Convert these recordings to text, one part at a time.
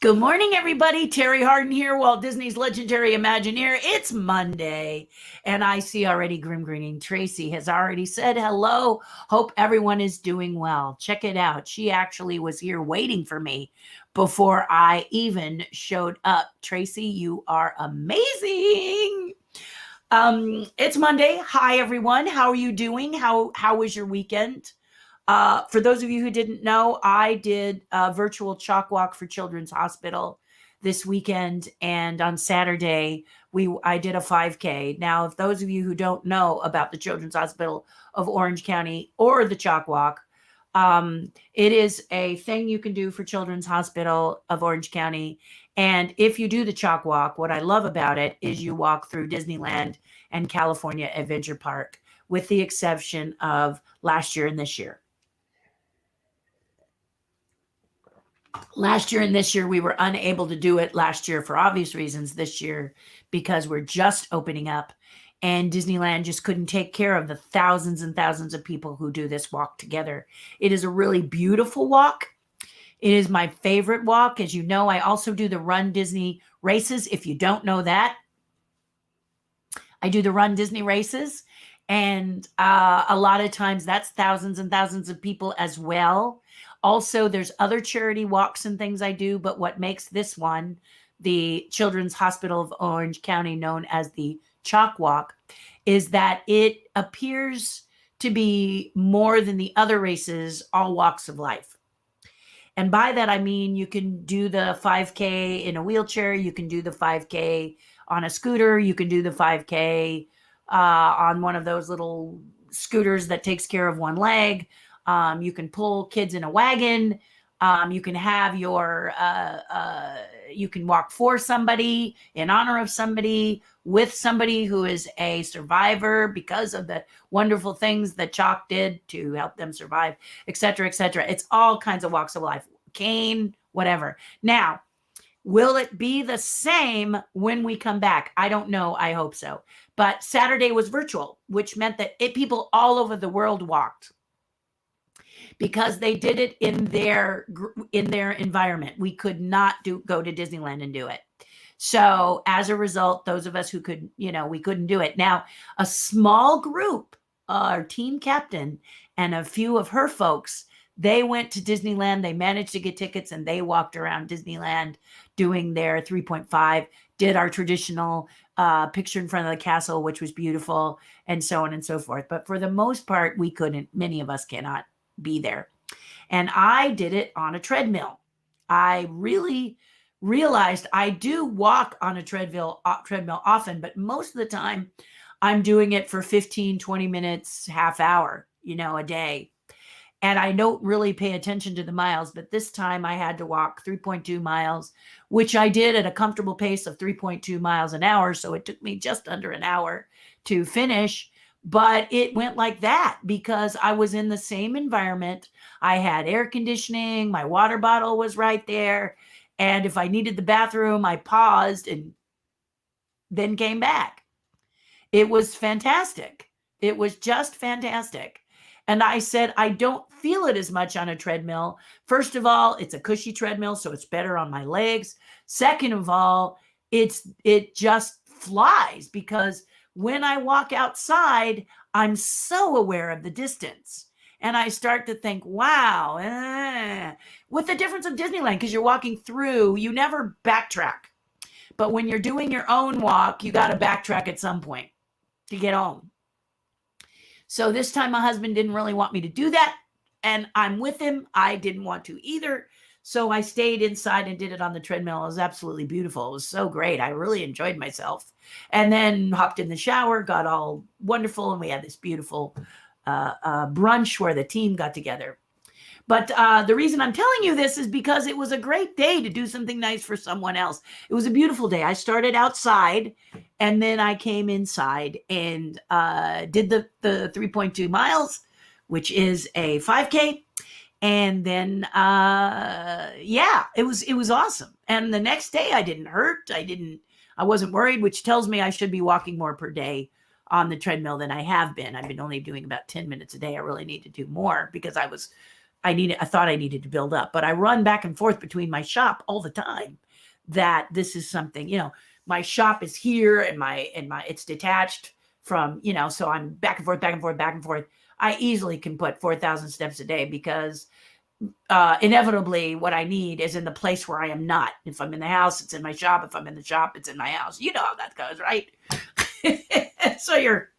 Good morning, everybody. Terry Harden here, Walt Disney's legendary Imagineer. It's Monday, and I see already Grim Greening. Tracy has already said hello. Hope everyone is doing well. Check it out. She actually was here waiting for me before I even showed up. Tracy, you are amazing. It's Monday. Hi, everyone. How are you doing? How was your weekend? For those of you who didn't know, I did a virtual chalk walk for Children's Hospital this weekend, and on Saturday I did a 5K. Now, if those of you who don't know about the Children's Hospital of Orange County or the chalk walk, it is a thing you can do for Children's Hospital of Orange County. And if you do the chalk walk, what I love about it is you walk through Disneyland and California Adventure Park, with the exception of last year and this year. Last year and this year, we were unable to do it last year for obvious reasons. This year, because we're just opening up and Disneyland just couldn't take care of the thousands and thousands of people who do this walk together. It is a really beautiful walk. It is my favorite walk. As you know, I also do the Run Disney races. If you don't know that, I do the Run Disney races. And a lot of times that's thousands and thousands of people as well. Also, there's other charity walks and things I do, but what makes this one, the Children's Hospital of Orange County, known as the Chalk Walk, is that it appears to be more than the other races, all walks of life. And by that, I mean, you can do the 5K in a wheelchair, you can do the 5K on a scooter, you can do the 5K on one of those little scooters that takes care of one leg. You can pull kids in a wagon. You can have you can walk for somebody, in honor of somebody, with somebody who is a survivor because of the wonderful things that Chalk did to help them survive, et cetera, et cetera. It's all kinds of walks of life, cane, whatever. Now, will it be the same when we come back? I don't know. I hope so. But Saturday was virtual, which meant that people all over the world walked, because they did it in their environment. We could not go to Disneyland and do it. So as a result, those of us who could, we couldn't do it. Now, a small group, our team captain and a few of her folks, they went to Disneyland. They managed to get tickets and they walked around Disneyland doing their 3.5, did our traditional picture in front of the castle, which was beautiful, and so on and so forth. But for the most part, we couldn't. Many of us cannot be there. And I did it on a treadmill. I really realized I do walk on a treadmill often, but most of the time I'm doing it for 15, 20 minutes, half hour, a day. And I don't really pay attention to the miles, but this time I had to walk 3.2 miles, which I did at a comfortable pace of 3.2 miles an hour. So it took me just under an hour to finish. But it went like that because I was in the same environment. I had air conditioning. My water bottle was right there. And if I needed the bathroom, I paused and then came back. It was fantastic. It was just fantastic. And I said, I don't feel it as much on a treadmill. First of all, it's a cushy treadmill, so it's better on my legs. Second of all, it just flies, because when I walk outside, I'm so aware of the distance. And I start to think, wow, with the difference of Disneyland, because you're walking through, you never backtrack. But when you're doing your own walk, you got to backtrack at some point to get home. So this time my husband didn't really want me to do that. And I'm with him. I didn't want to either. So I stayed inside and did it on the treadmill. It was absolutely beautiful. It was so great. I really enjoyed myself. And then hopped in the shower, got all wonderful. And we had this beautiful brunch where the team got together. But the reason I'm telling you this is because it was a great day to do something nice for someone else. It was a beautiful day. I started outside and then I came inside and did the 3.2 miles, which is a 5K. And then, it was awesome. And the next day I didn't hurt. I wasn't worried, which tells me I should be walking more per day on the treadmill than I have been. I've been only doing about 10 minutes a day. I really need to do more because I was I thought I needed to build up, but I run back and forth between my shop all the time. That this is something, my shop is here and it's detached from, so I'm back and forth, back and forth, back and forth. I easily can put 4,000 steps a day because inevitably what I need is in the place where I am not. If I'm in the house, it's in my shop. If I'm in the shop, it's in my house. You know how that goes, right? So you're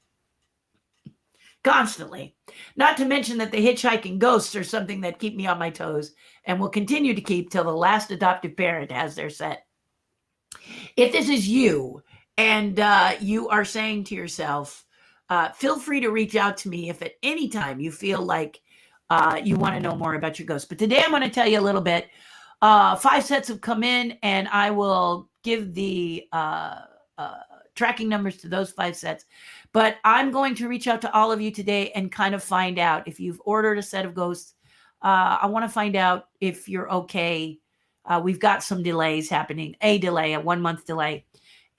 constantly. Not to mention that the hitchhiking ghosts are something that keep me on my toes and will continue to keep till the last adoptive parent has their set. If this is you and you are saying to yourself, feel free to reach out to me if at any time you feel like you want to know more about your ghost. But today I'm going to tell you a little bit. 5 sets have come in, and I will give the tracking numbers to those 5 sets. But I'm going to reach out to all of you today and kind of find out if you've ordered a set of ghosts. I want to find out if you're okay. We've got some delays happening, a 1-month delay.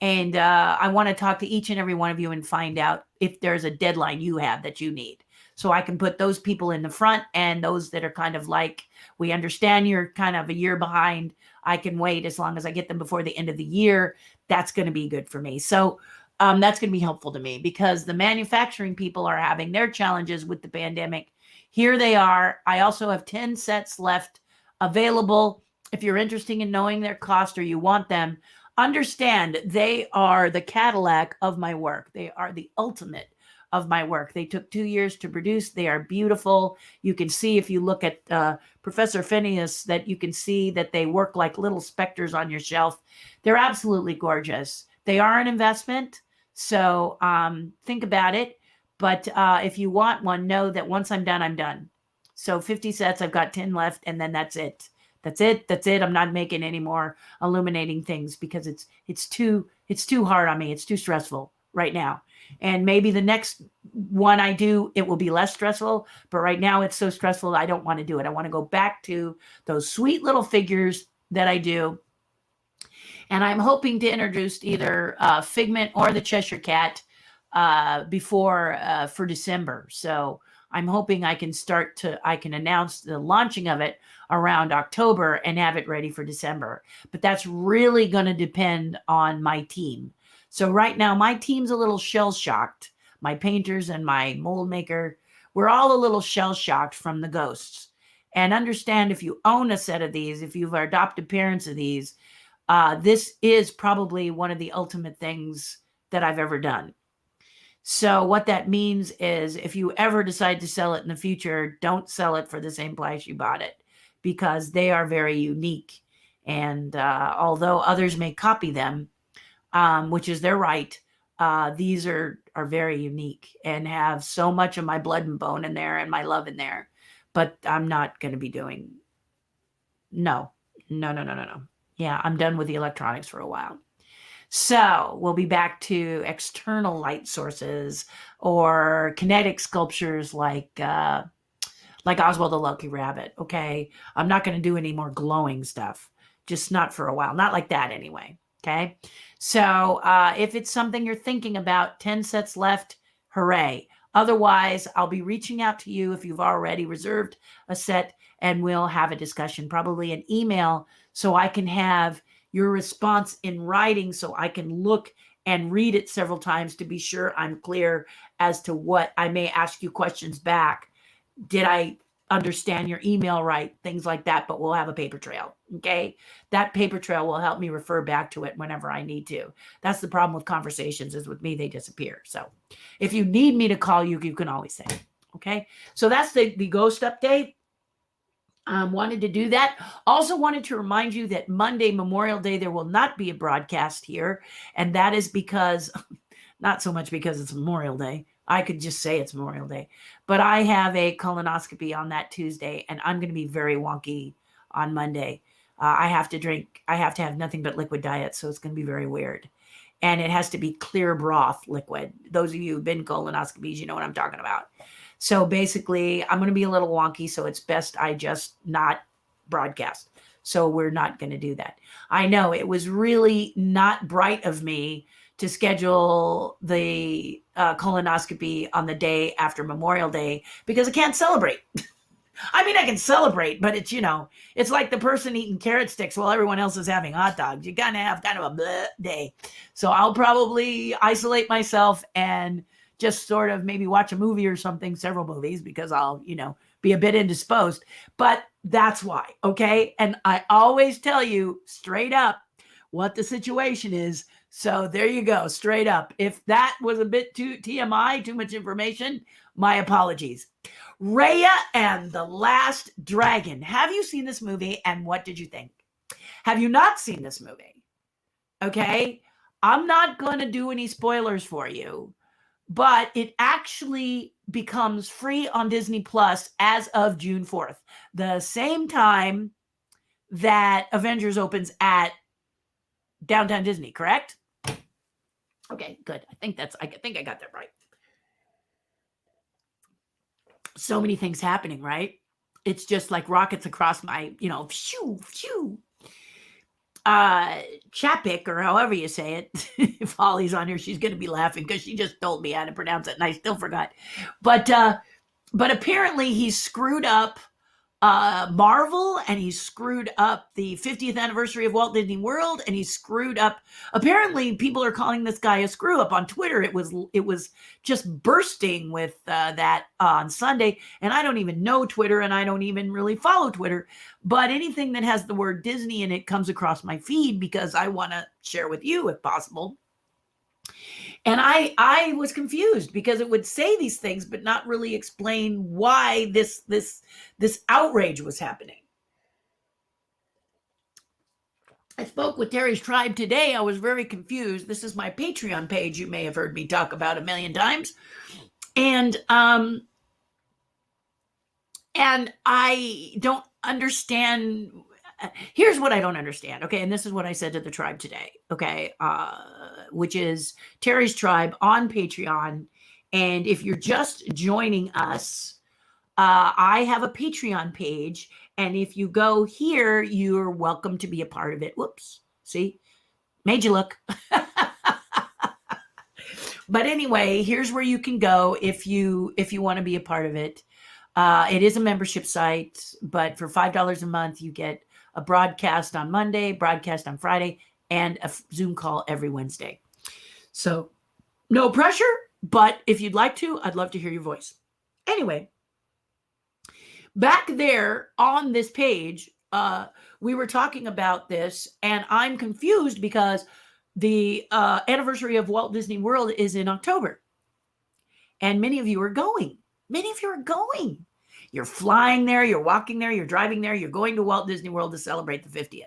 And I want to talk to each and every one of you and find out if there's a deadline you have that you need. So I can put those people in the front, and those that are kind of like, we understand you're kind of a year behind. I can wait as long as I get them before the end of the year. That's going to be good for me. So that's going to be helpful to me because the manufacturing people are having their challenges with the pandemic. Here they are. I also have 10 sets left available. If you're interested in knowing their cost or you want them, understand they are the Cadillac of my work. They are the ultimate of my work. They took 2 years to produce. They are beautiful. You can see if you look at Professor Phineas that you can see that they work like little specters on your shelf. They're absolutely gorgeous. They are an investment. So think about it. But if you want one, know that once I'm done, I'm done. So 50 sets, I've got 10 left, and then that's it. That's it. I'm not making any more illuminating things because it's too hard on me. It's too stressful right now. And maybe the next one I do, it will be less stressful. But right now it's so stressful, I don't want to do it. I want to go back to those sweet little figures that I do. And I'm hoping to introduce either Figment or the Cheshire Cat for December. So I'm hoping I can announce the launching of it around October and have it ready for December. But that's really going to depend on my team. So right now, my team's a little shell-shocked. My painters and my mold maker, we're all a little shell-shocked from the ghosts. And understand, if you own a set of these, if you've adopted parents of these, this is probably one of the ultimate things that I've ever done. So what that means is if you ever decide to sell it in the future, don't sell it for the same price you bought it because they are very unique. And although others may copy them, which is their right, these are very unique and have so much of my blood and bone in there and my love in there. But I'm not going to be doing, no. Yeah, I'm done with the electronics for a while. So we'll be back to external light sources or kinetic sculptures like Oswald the Lucky Rabbit. Okay, I'm not going to do any more glowing stuff, just not for a while, not like that anyway. Okay, so if it's something you're thinking about, 10 sets left, hooray. Otherwise, I'll be reaching out to you if you've already reserved a set, and we'll have a discussion, probably an email, so I can have your response in writing so I can look and read it several times to be sure I'm clear as to what I may ask you questions back. Did I understand your email right? Things like that, but we'll have a paper trail. Okay. That paper trail will help me refer back to it whenever I need to. That's the problem with conversations is with me, they disappear. So if you need me to call you, you can always say, okay. So that's the ghost update. Wanted to do that. Also wanted to remind you that Monday, Memorial Day, there will not be a broadcast here. And that is because, not so much because it's Memorial Day. I could just say it's Memorial Day. But I have a colonoscopy on that Tuesday, and I'm going to be very wonky on Monday. I have to have nothing but liquid diet, so it's going to be very weird. And it has to be clear broth liquid. Those of you who've been colonoscopies, you know what I'm talking about. So basically, I'm going to be a little wonky, so it's best I just not broadcast. So we're not going to do that. I know it was really not bright of me to schedule the colonoscopy on the day after Memorial Day because I can't celebrate. I mean, I can celebrate, but it's, it's like the person eating carrot sticks while everyone else is having hot dogs. You gotta have kind of a bleh day. So I'll probably isolate myself and just sort of maybe watch a movie or something, several movies, because I'll, be a bit indisposed. But that's why, okay? And I always tell you straight up what the situation is. So there you go, straight up. If that was a bit too TMI, too much information, my apologies. Raya and the Last Dragon. Have you seen this movie and what did you think? Have you not seen this movie? Okay, I'm not going to do any spoilers for you, but it actually becomes free on Disney Plus as of June 4th, the same time that Avengers opens at Downtown Disney, correct? Okay, good. I think I got that right. So many things happening, right? It's just like rockets across my, phew, phew. Chapik, or however you say it. If Holly's on here, she's going to be laughing because she just told me how to pronounce it and I still forgot. But apparently he screwed up Marvel, and he screwed up the 50th anniversary of Walt Disney World, and he screwed up. Apparently, people are calling this guy a screw up on Twitter. It was just bursting with that on Sunday, and I don't even know Twitter, and I don't even really follow Twitter. But anything that has the word Disney in it comes across my feed because I want to share with you if possible. And I was confused because it would say these things, but not really explain why this outrage was happening. I spoke with Terry's tribe today. I was very confused. This is my Patreon page. You may have heard me talk about a million times. And I don't understand. Here's what I don't understand. Okay. And this is what I said to the tribe today. Okay. Which is Terry's tribe on Patreon. And if you're just joining us, I have a Patreon page. And if you go here, you're welcome to be a part of it. Whoops. See, made you look. But anyway, here's where you can go if you want to be a part of it. It is a membership site, but for $5 a month, you get a broadcast on Monday, broadcast on Friday, and a Zoom call every Wednesday. So no pressure, but if you'd like to, I'd love to hear your voice. Anyway, back there on this page, we were talking about this, and I'm confused because the anniversary of Walt Disney World is in October. And many of you are going. You're flying there, you're walking there, you're driving there, you're going to Walt Disney World to celebrate the 50th.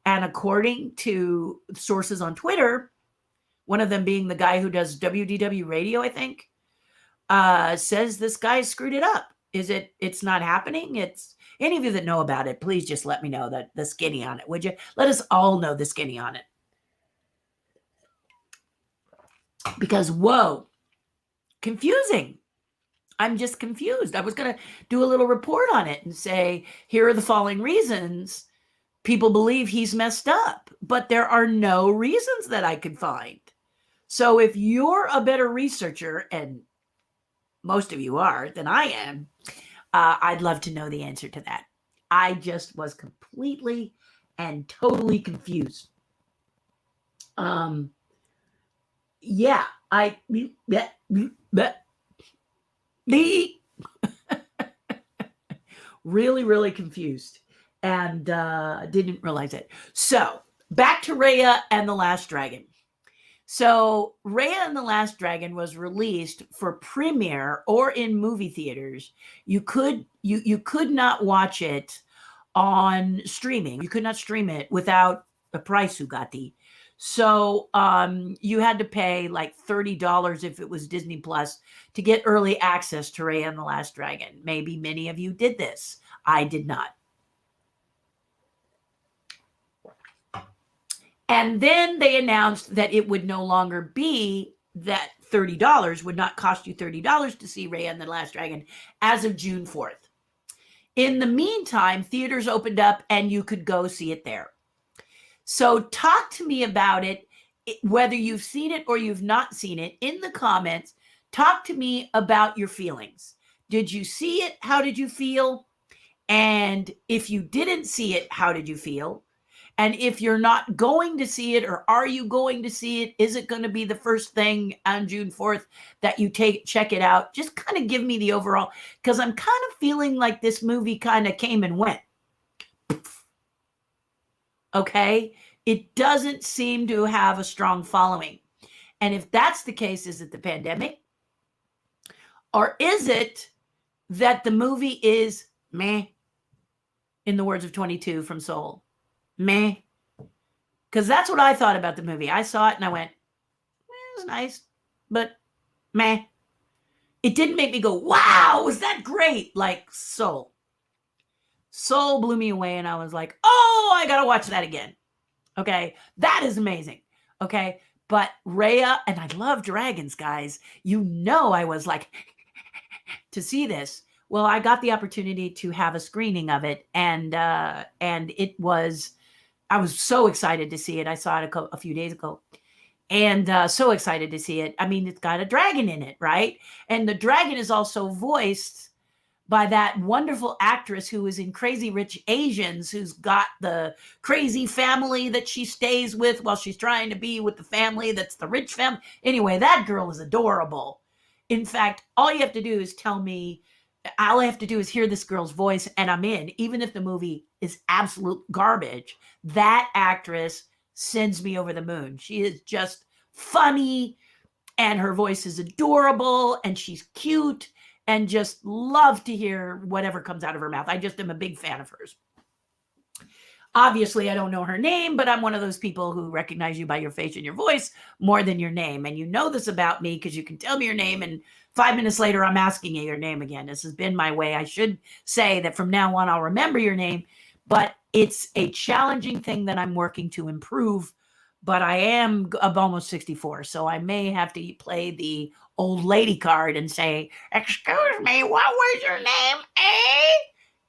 And according to sources on Twitter, one of them being the guy who does WDW radio, I think, says this guy screwed it up. It's not happening? It's any of you that know about it, please just let me know the skinny on it, would you? Let us all know the skinny on it. Because, whoa, confusing. I'm just confused. I was going to do a little report on it and say, here are the following reasons people believe he's messed up, but there are no reasons that I could find. So if you're a better researcher, and most of you are than I am, I'd love to know the answer to that. I just was completely and totally confused. Yeah, really, really confused and didn't realize it. So back to Raya and the Last Dragon. So Raya and the Last Dragon was released for premiere or in movie theaters. You could not watch it on streaming. You could not stream it without a price, Ugati. So you had to pay like $30 if it was Disney Plus to get early access to Raya and the Last Dragon. Maybe many of you did this. I did not. And then they announced that it would no longer be that $30, would not cost you $30 to see Raya and the Last Dragon as of June 4th. In the meantime, theaters opened up and you could go see it there. So talk to me about it, whether you've seen it or you've not seen it, in the comments. Talk to me about your feelings. Did you see it? How did you feel? And if you didn't see it, how did you feel? And if you're not going to see it, or are you going to see it? Is it going to be the first thing on June 4th that you check it out? Just kind of give me the overall, because I'm kind of feeling like this movie kind of came and went. Okay? It doesn't seem to have a strong following. And if that's the case, is it the pandemic? Or is it that the movie is meh, in the words of 22 from Soul? Meh. Because that's what I thought about the movie. I saw it and I went, it was nice, but meh. It didn't make me go, wow, was that great? Like Soul. Soul blew me away and I was like, oh, I got to watch that again. Okay. That is amazing. Okay. But Raya, and I love dragons, guys. You know, I was like, to see this. Well, I got the opportunity to have a screening of it, and it was, I was so excited to see it. I saw it a few days ago, and so excited to see it. I mean, it's got a dragon in it, right? And the dragon is also voiced by that wonderful actress who is in Crazy Rich Asians, who's got the crazy family that she stays with while she's trying to be with the family that's the rich family. Anyway, that girl is adorable. In fact, all you have to do is tell me, all I have to do is hear this girl's voice and I'm in. Even if the movie is absolute garbage, that actress sends me over the moon. She is just funny and her voice is adorable and she's cute, and just love to hear whatever comes out of her mouth. I just am a big fan of hers. Obviously, I don't know her name, but I'm one of those people who recognize you by your face and your voice more than your name. And you know this about me because you can tell me your name and 5 minutes later, I'm asking you your name again. This has been my way. I should say that from now on, I'll remember your name, but it's a challenging thing that I'm working to improve. But I'm almost 64, so I may have to play the old lady card and say, excuse me, what was your name?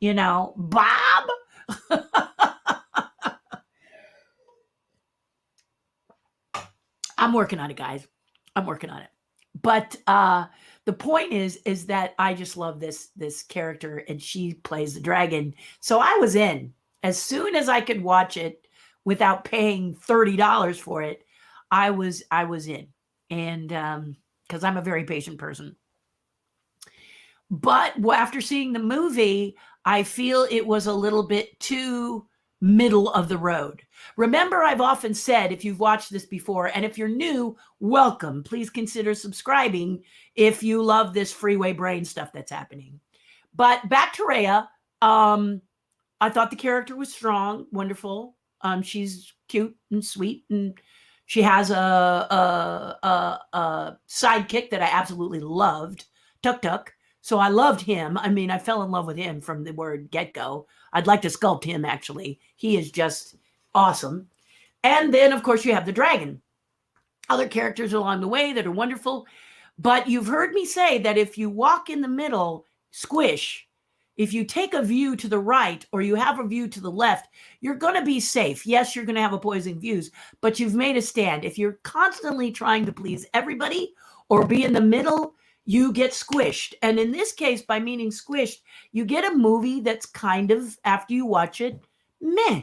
You know, Bob? I'm working on it, guys. I'm working on it. But the point is that I just love this character, and she plays the dragon. So I was in. As soon as I could watch it without paying $30 for it, I was in. And because I'm a very patient person. But after seeing the movie, I feel it was a little bit too middle of the road. Remember, I've often said, if you've watched this before, and if you're new, welcome. Please consider subscribing if you love this freeway brain stuff that's happening. But back to Raya. I thought the character was strong, wonderful. She's cute and sweet, and she has a sidekick that I absolutely loved, Tuk Tuk. So I loved him. I mean, I fell in love with him from the word get-go. I'd like to sculpt him, actually. He is just awesome. And then, of course, you have the dragon. Other characters along the way that are wonderful. But you've heard me say that if you walk in the middle, squish. If you take a view to the right or you have a view to the left, you're going to be safe. Yes, you're going to have opposing views, but you've made a stand. If you're constantly trying to please everybody or be in the middle, you get squished. And in this case, by meaning squished, you get a movie that's kind of, after you watch it, meh.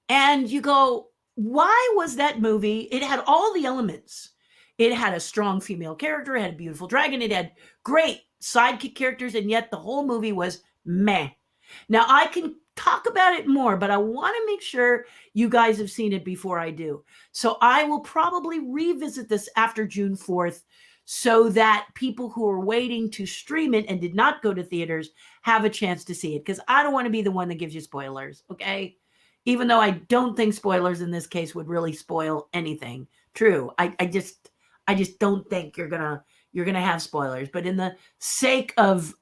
And you go, why was that movie? It had all the elements. It had a strong female character. It had a beautiful dragon. It had great sidekick characters. And yet the whole movie was meh. Now, I can talk about it more, but I want to make sure you guys have seen it before I do. So I will probably revisit this after June 4th, so that people who are waiting to stream it and did not go to theaters have a chance to see it. Because I don't want to be the one that gives you spoilers, okay? Even though I don't think spoilers in this case would really spoil anything. True. I just don't think you're gonna have spoilers. But in the sake of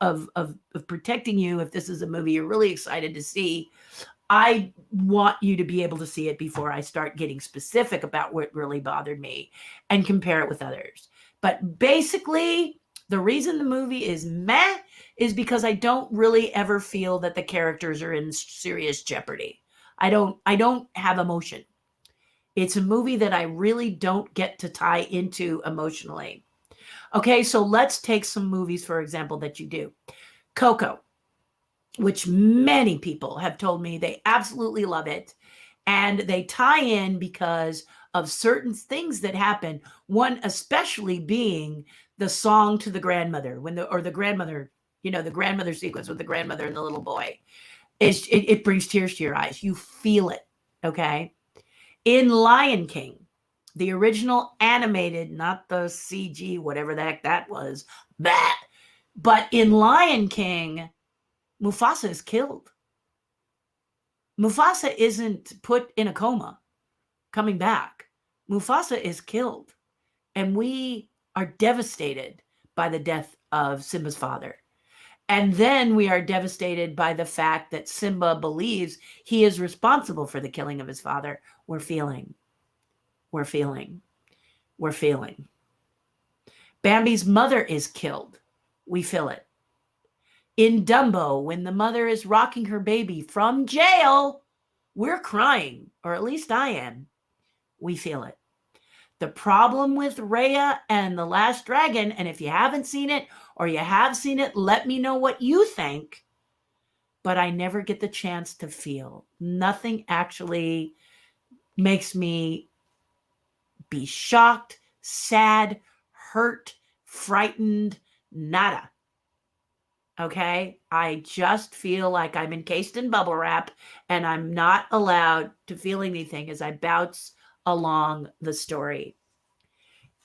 protecting you, if this is a movie you're really excited to see, I want you to be able to see it before I start getting specific about what really bothered me and compare it with others. But basically, the reason the movie is meh is because I don't really ever feel that the characters are in serious jeopardy. I don't have emotion. It's a movie that I really don't get to tie into emotionally. Okay, so let's take some movies, for example, that you do. Coco, which many people have told me they absolutely love it. And they tie in because of certain things that happen. One especially being the song to the grandmother, the grandmother, the grandmother sequence with the grandmother and the little boy. It brings tears to your eyes. You feel it. Okay. In Lion King, the original animated, not the CG, whatever the heck that was, that. But in Lion King, Mufasa is killed. Mufasa isn't put in a coma, coming back. Mufasa is killed. And we are devastated by the death of Simba's father. And then we are devastated by the fact that Simba believes he is responsible for the killing of his father. We're feeling. We're feeling. We're feeling. Bambi's mother is killed. We feel it. In Dumbo, when the mother is rocking her baby from jail, we're crying, or at least I am. We feel it. The problem with Raya and The Last Dragon, and if you haven't seen it or you have seen it, let me know what you think. But I never get the chance to feel. Nothing actually makes me be shocked, sad, hurt, frightened, nada. Okay? I just feel like I'm encased in bubble wrap and I'm not allowed to feel anything as I bounce along the story.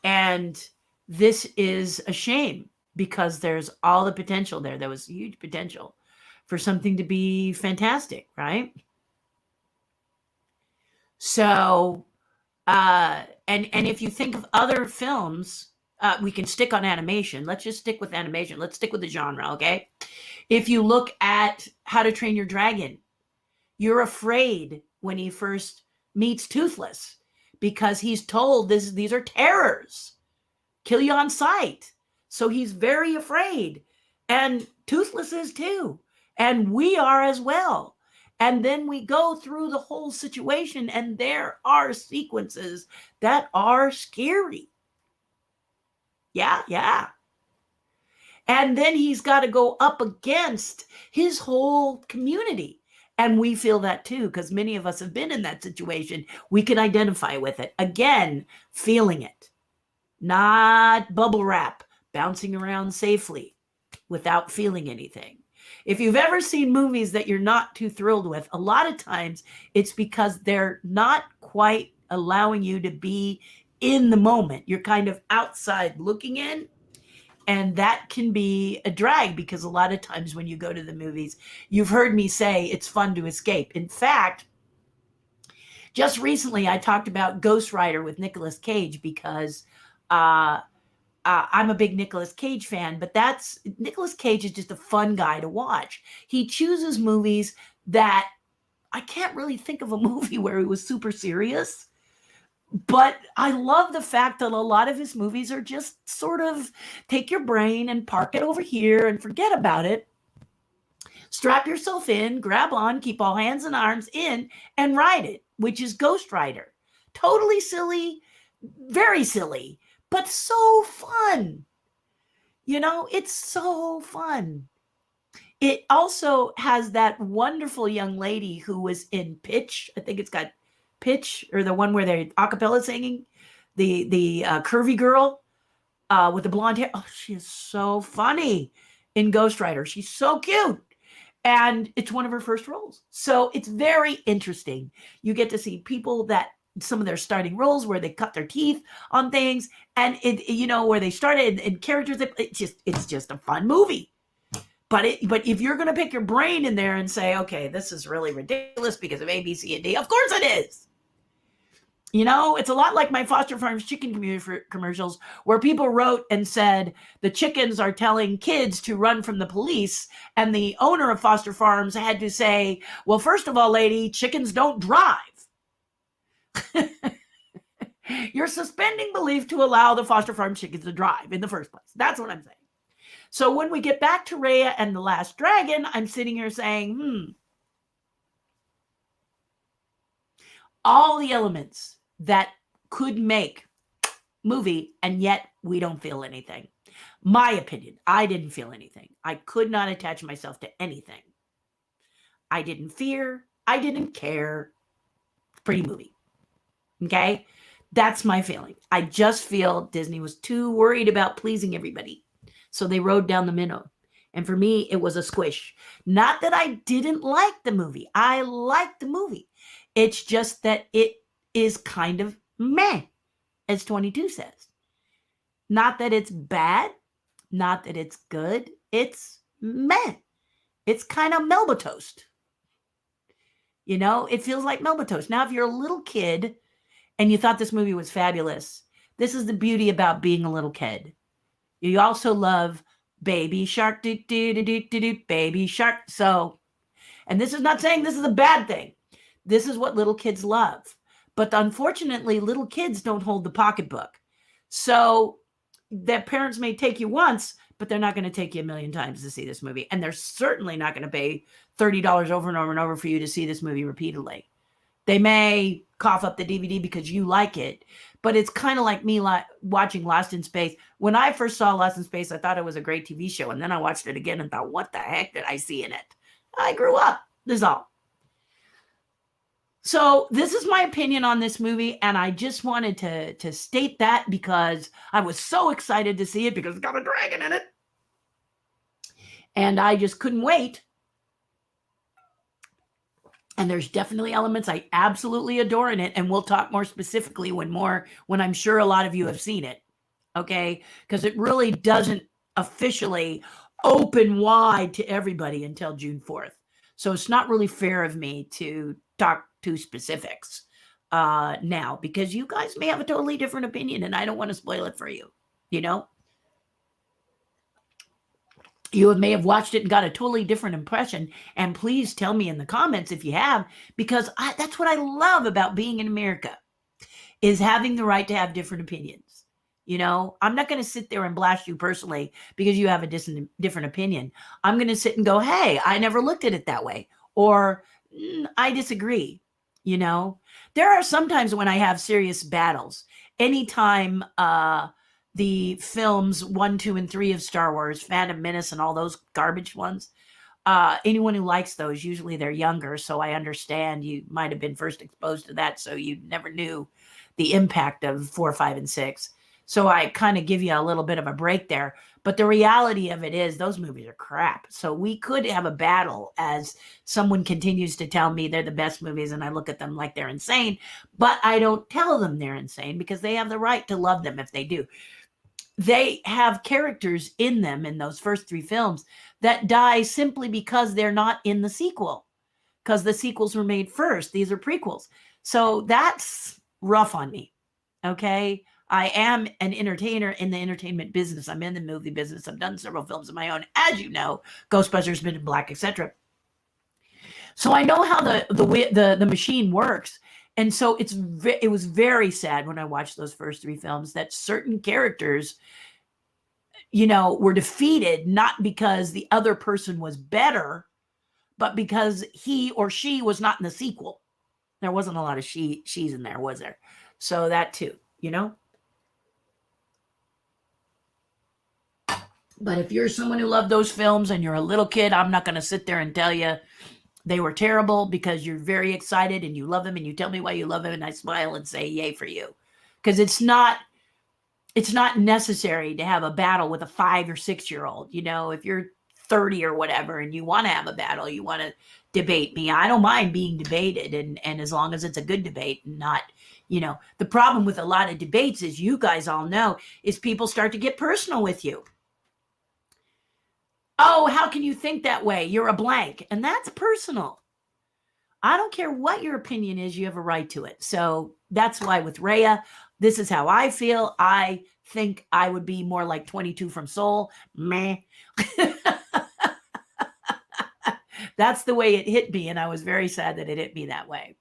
And this is a shame because there's all the potential there. There was huge potential for something to be fantastic, right? So, and if you think of other films, we can stick on animation. Let's just stick with animation. Let's stick with the genre, okay? If you look at How to Train Your Dragon, you're afraid when he first meets Toothless because he's told these are terrors, kill you on sight. So he's very afraid. And Toothless is too. And we are as well. And then we go through the whole situation, and there are sequences that are scary. Yeah. And then he's got to go up against his whole community. And we feel that too, because many of us have been in that situation. We can identify with it. Again, feeling it. Not bubble wrap, bouncing around safely without feeling anything. If you've ever seen movies that you're not too thrilled with, a lot of times it's because they're not quite allowing you to be in the moment. You're kind of outside looking in. And that can be a drag because a lot of times when you go to the movies, you've heard me say it's fun to escape. In fact, just recently I talked about Ghost Rider with Nicolas Cage because I'm a big Nicolas Cage fan, but Nicolas Cage is just a fun guy to watch. He chooses movies that I can't really think of a movie where he was super serious. But I love the fact that a lot of his movies are just sort of take your brain and park it over here and forget about it. Strap yourself in, grab on, keep all hands and arms in, and ride it, which is Ghost Rider. Totally silly, very silly, but so fun. It's so fun. It also has that wonderful young lady who was in Pitch. I think it's got Pitch, or the one where they're a cappella singing, the curvy girl with the blonde hair. Oh, she is so funny in Ghost Rider. She's so cute. And it's one of her first roles. So it's very interesting. You get to see people that some of their starting roles where they cut their teeth on things, and where they started and characters. It's just a fun movie. But if you're going to pick your brain in there and say, okay, this is really ridiculous because of A, B, C, and D, of course it is. It's a lot like my Foster Farms chicken commercials where people wrote and said the chickens are telling kids to run from the police. And the owner of Foster Farms had to say, well, first of all, lady, chickens don't drive. You're suspending belief to allow the Foster Farm chickens to drive in the first place. That's what I'm saying. So when we get back to Raya and The Last Dragon, I'm sitting here saying, all the elements that could make movie, and yet we don't feel anything. My opinion, I didn't feel anything. I could not attach myself to anything. I didn't fear. I didn't care. Pretty movie. Okay? That's my feeling. I just feel Disney was too worried about pleasing everybody. So they rode down the minnow. And for me, it was a squish. Not that I didn't like the movie. I liked the movie. It's just that it is kind of meh, as 22 says. Not that it's bad. Not that it's good. It's meh. It's kind of Melba toast. You know, it feels like Melba toast. Now, if you're a little kid and you thought this movie was fabulous, this is the beauty about being a little kid. You also love Baby Shark, do do do do do do, Baby Shark. So, and this is not saying this is a bad thing. This is what little kids love. But unfortunately, little kids don't hold the pocketbook. So their parents may take you once, but they're not going to take you a million times to see this movie. And they're certainly not going to pay $30 over and over and over for you to see this movie repeatedly. They may cough up the DVD because you like it, but it's kind of like me watching Lost in Space. When I first saw Lost in Space, I thought it was a great TV show. And then I watched it again and thought, what the heck did I see in it? I grew up. This is all. So this is my opinion on this movie, and I just wanted to state that because I was so excited to see it because it's got a dragon in it. And I just couldn't wait. And there's definitely elements I absolutely adore in it, and we'll talk more specifically when I'm sure a lot of you have seen it, okay? Because it really doesn't officially open wide to everybody until June 4th. So it's not really fair of me to talk to specifics now, because you guys may have a totally different opinion, and I don't want to spoil it for you, you know? You may have watched it and got a totally different impression, and please tell me in the comments if you have, because that's what I love about being in America, is having the right to have different opinions. You know, I'm not going to sit there and blast you personally because you have a different opinion. I'm going to sit and go, hey, I never looked at it that way, or I disagree. You know, there are sometimes when I have serious battles. Anytime the films 1, 2, and 3 of Star Wars, Phantom Menace, and all those garbage ones, anyone who likes those, usually they're younger, so I understand you might have been first exposed to that, so you never knew the impact of 4, 5, and 6. So I kind of give you a little bit of a break there. But the reality of it is those movies are crap. So we could have a battle as someone continues to tell me they're the best movies, and I look at them like they're insane. But I don't tell them they're insane because they have the right to love them if they do. They have characters in them in those first 3 films that die simply because they're not in the sequel, because the sequels were made first. These are prequels. So that's rough on me. Okay. I am an entertainer in the entertainment business. I'm in the movie business. I've done several films of my own, as you know, Ghostbusters, Men in Black, etc. So I know how the machine works. And so it was very sad when I watched those first 3 films that certain characters, you know, were defeated, not because the other person was better, but because he or she was not in the sequel. There wasn't a lot of she's in there, was there? So that too, you know? But if you're someone who loved those films and you're a little kid, I'm not going to sit there and tell you they were terrible, because you're very excited and you love them and you tell me why you love them and I smile and say yay for you. Because it's not necessary to have a battle with a 5 or 6-year-old. You know, if you're 30 or whatever and you want to have a battle, you want to debate me, I don't mind being debated, and as long as it's a good debate and not, you know, the problem with a lot of debates, as you guys all know, is people start to get personal with you. Oh, how can you think that way? You're a blank. And that's personal. I don't care what your opinion is. You have a right to it. So that's why with Raya, this is how I feel. I think I would be more like 22 from Soul. Meh. That's the way it hit me. And I was very sad that it hit me that way.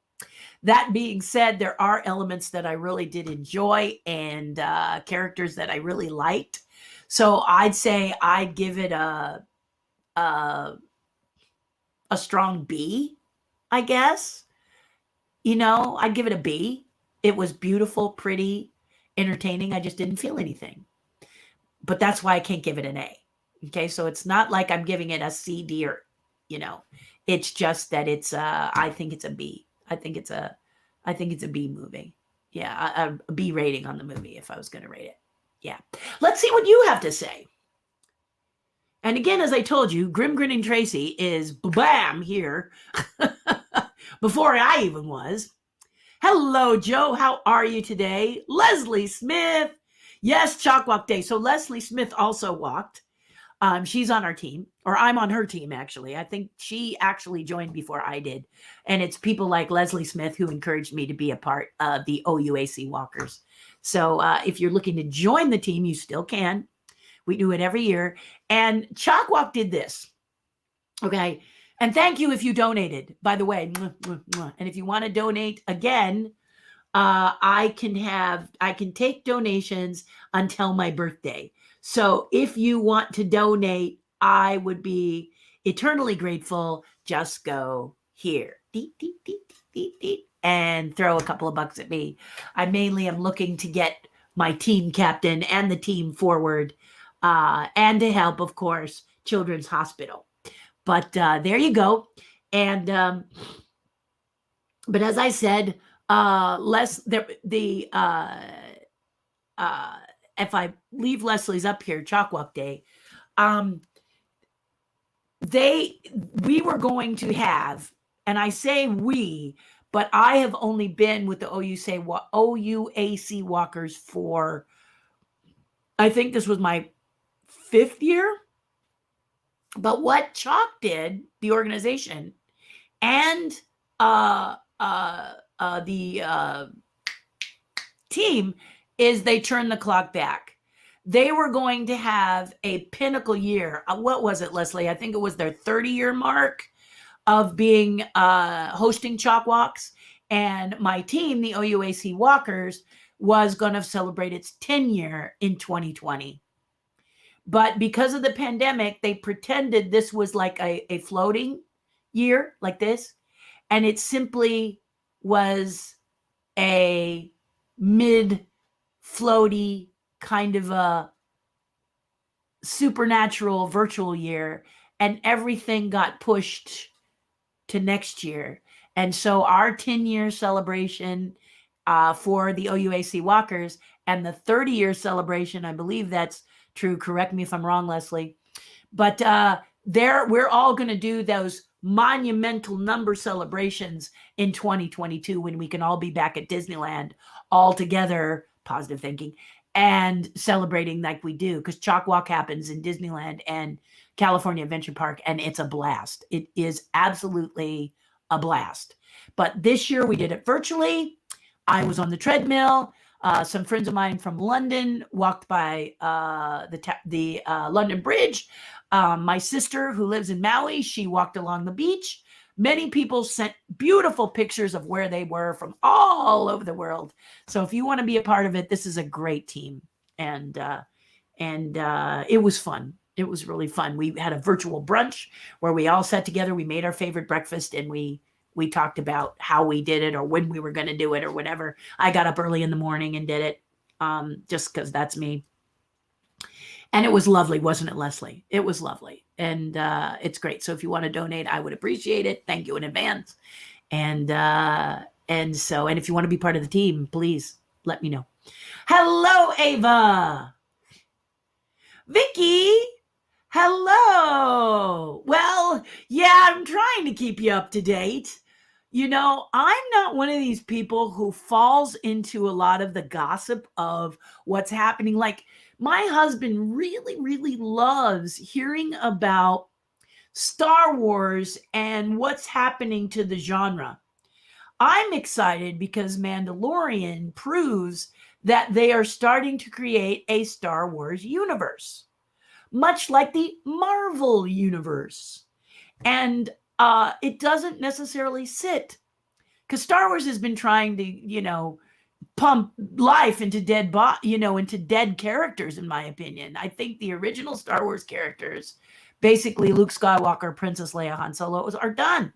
That being said, there are elements that I really did enjoy and characters that I really liked. So I'd say I'd give it a strong B, I guess. You know, I'd give it a B. It was beautiful, pretty, entertaining. I just didn't feel anything. but that's why I can't give it an A. Okay, so it's not like I'm giving it a C, D, or it's just that it's I think it's a B. I think it's a B movie. Yeah, a B rating on the movie if I was going to rate it. Yeah. Let's see what you have to say. And again, as I told you, Grim Grinning Tracy is bam here before I even was. Hello, Joe. How are you today? Leslie Smith. Yes, Chalk Walk Day. So Leslie Smith also walked. She's on our team, or I'm on her team, actually. I think she actually joined before I did. And it's people like Leslie Smith who encouraged me to be a part of the OUAC Walkers. So if you're looking to join the team, you still can. We do it every year. And Chalk Walk did this. Okay. And thank you if you donated, by the way. And if you want to donate again, I can take donations until my birthday. So if you want to donate, I would be eternally grateful. Just go here and throw a couple of bucks at me. I mainly am looking to get my team captain and the team forward, and to help, of course, Children's Hospital. But there you go. And but as I said, if I leave Leslie's up here, Chalk Walk Day, we were going to have, and I say we, but I have only been with the OUAC walkers for, I think this was my 5th year. But what Chalk did, the organization, and the team, is they turned the clock back. They were going to have a pinnacle year. What was it, Leslie? I think it was their 30-year mark of being hosting Chalk Walks. And my team, the OUAC Walkers, was going to celebrate its 10-year in 2020. But because of the pandemic, they pretended this was like a floating year like this. And it simply was a mid-floaty kind of a supernatural virtual year. And everything got pushed to next year. And so our 10-year celebration for the OUAC Walkers and the 30-year celebration, I believe that's true. Correct me if I'm wrong, Leslie. But we're all going to do those monumental number celebrations in 2022 when we can all be back at Disneyland all together, positive thinking, and celebrating like we do, because Chalk Walk happens in Disneyland and California Adventure Park, and it's a blast. It is absolutely a blast. But this year we did it virtually. I was on the treadmill. Some friends of mine from London walked by the London Bridge. My sister, who lives in Maui, she walked along the beach. Many people sent beautiful pictures of where they were from all over the world. So if you want to be a part of it, this is a great team. And it was fun. It was really fun. We had a virtual brunch where we all sat together. We made our favorite breakfast, and we talked about how we did it or when we were going to do it or whatever. I got up early in the morning and did it just because that's me. And it was lovely, wasn't it, Leslie? It was lovely. And it's great. So if you want to donate, I would appreciate it. Thank you in advance. And if you want to be part of the team, please let me know. Hello, Ava. Vicky. Hello. Well, yeah, I'm trying to keep you up to date. You know, I'm not one of these people who falls into a lot of the gossip of what's happening. Like, my husband really, really loves hearing about Star Wars and what's happening to the genre. I'm excited because Mandalorian proves that they are starting to create a Star Wars universe, much like the Marvel universe. And it doesn't necessarily sit, because Star Wars has been trying to, pump life into into dead characters, in my opinion. I think the original Star Wars characters, basically Luke Skywalker, Princess Leia, Han Solo, are done.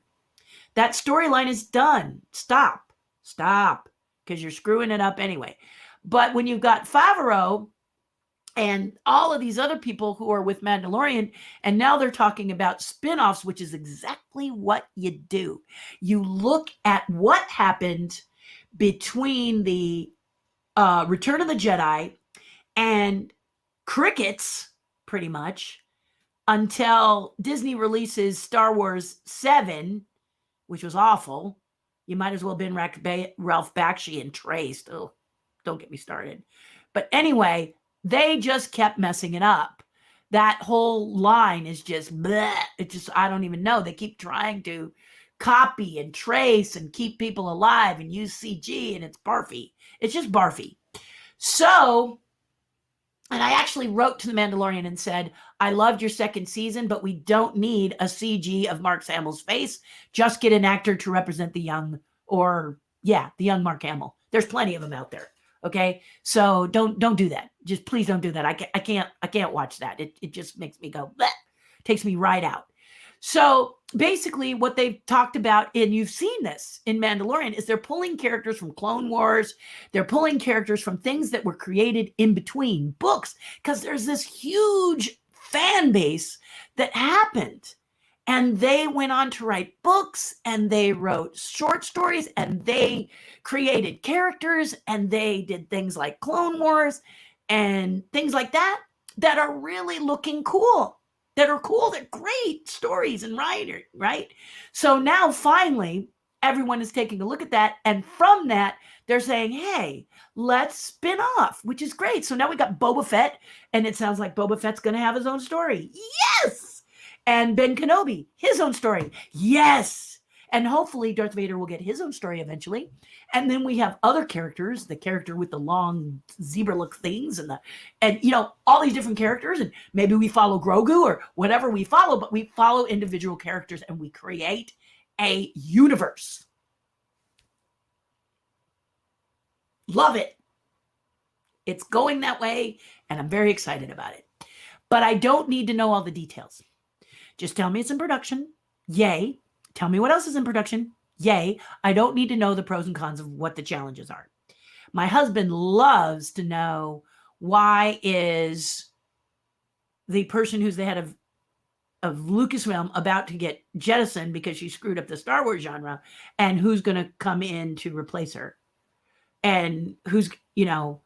That storyline is done. Stop, because you're screwing it up anyway. But when you've got Favreau and all of these other people who are with Mandalorian, and now they're talking about spin-offs, which is exactly what you do. You look at what happened between the Return of the Jedi and crickets, pretty much, until Disney releases Star Wars 7, which was awful. You might as well have been Ralph Bakshi and Traced. Oh, don't get me started. But anyway, they just kept messing it up. That whole line is just bleh. It just, I don't even know. They keep trying to copy and trace and keep people alive and use CG, and it's barfy. It's just barfy. So, and I actually wrote to The Mandalorian and said, I loved your second season, but we don't need a CG of Mark Hamill's face. Just get an actor to represent the young, or the young Mark Hamill. There's plenty of them out there. Okay, so don't do that. Just please don't do that. I can't watch that. It just makes me go bleh. Takes me right out. So basically, what they've talked about, and you've seen this in Mandalorian, is they're pulling characters from Clone Wars. They're pulling characters from things that were created in between books, because there's this huge fan base that happened. And they went on to write books, and they wrote short stories, and they created characters, and they did things like Clone Wars and things like that that are really looking cool. That are cool. They're great stories and writers, right? So now finally, everyone is taking a look at that. And from that, they're saying, hey, let's spin off, which is great. So now we got Boba Fett, and it sounds like Boba Fett's going to have his own story. Yes! And Ben Kenobi, his own story. Yes! And hopefully Darth Vader will get his own story eventually. And then we have other characters, the character with the long zebra look things, and you know, all these different characters, and maybe we follow Grogu or whatever we follow, but we follow individual characters and we create a universe. Love it. It's going that way, and I'm very excited about it. But I don't need to know all the details. Just tell me it's in production. Yay. Tell me what else is in production. Yay. I don't need to know the pros and cons of what the challenges are. My husband loves to know, why is the person who's the head of Lucasfilm about to get jettisoned because she screwed up the Star Wars genre, and who's going to come in to replace her? And who's, you know,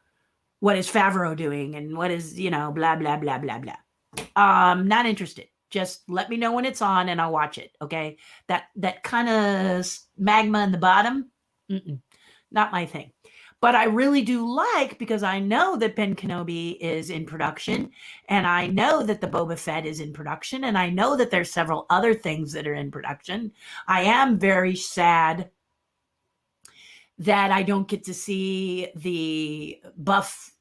what is Favreau doing? And what is, you know, blah, blah, blah, blah, blah. Not interested. Just let me know when it's on and I'll watch it. Okay. That kind of magma in the bottom, not my thing. But I really do like, because I know that Ben Kenobi is in production, and I know that the Boba Fett is in production, and I know that there's several other things that are in production. I am very sad that I don't get to see the buff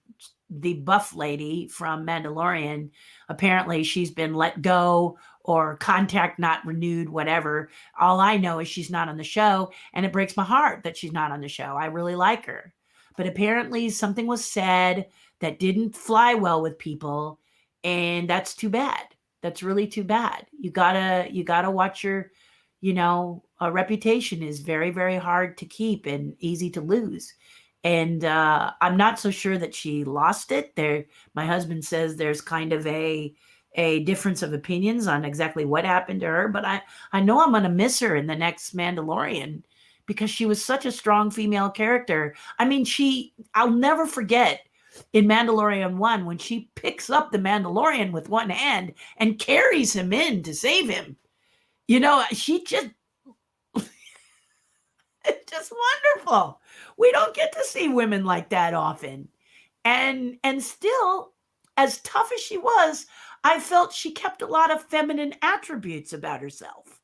lady from Mandalorian. Apparently she's been let go, or contract not renewed, whatever. All I know is she's not on the show, and it breaks my heart that she's not on the show. I really like her. But apparently something was said that didn't fly well with people, and that's too bad. That's really too bad. You gotta watch your, you know, a reputation is very, very hard to keep and easy to lose. And I'm not so sure that she lost it. My husband says there's kind of a difference of opinions on exactly what happened to her. But I know I'm going to miss her in the next Mandalorian, because she was such a strong female character. I mean, I'll never forget in Mandalorian 1 when she picks up the Mandalorian with one hand and carries him in to save him. You know, she just, it's just wonderful. We don't get to see women like that often. And still, as tough as she was, I felt she kept a lot of feminine attributes about herself.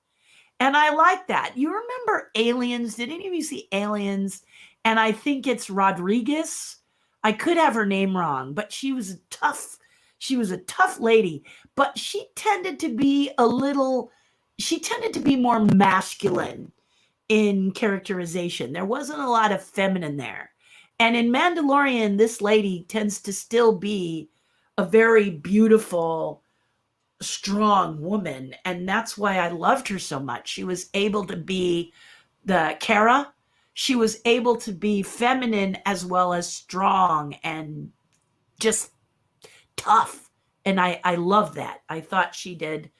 And I like that. You remember Aliens? Did any of you see Aliens? And I think it's Rodriguez. I could have her name wrong, but she was a tough lady, but she tended to be more masculine in characterization. There wasn't a lot of feminine there. And in Mandalorian, this lady tends to still be a very beautiful, strong woman. And that's why I loved her so much. She was able to be the Kara. She was able to be feminine as well as strong, and just tough. And I love that. I thought she did.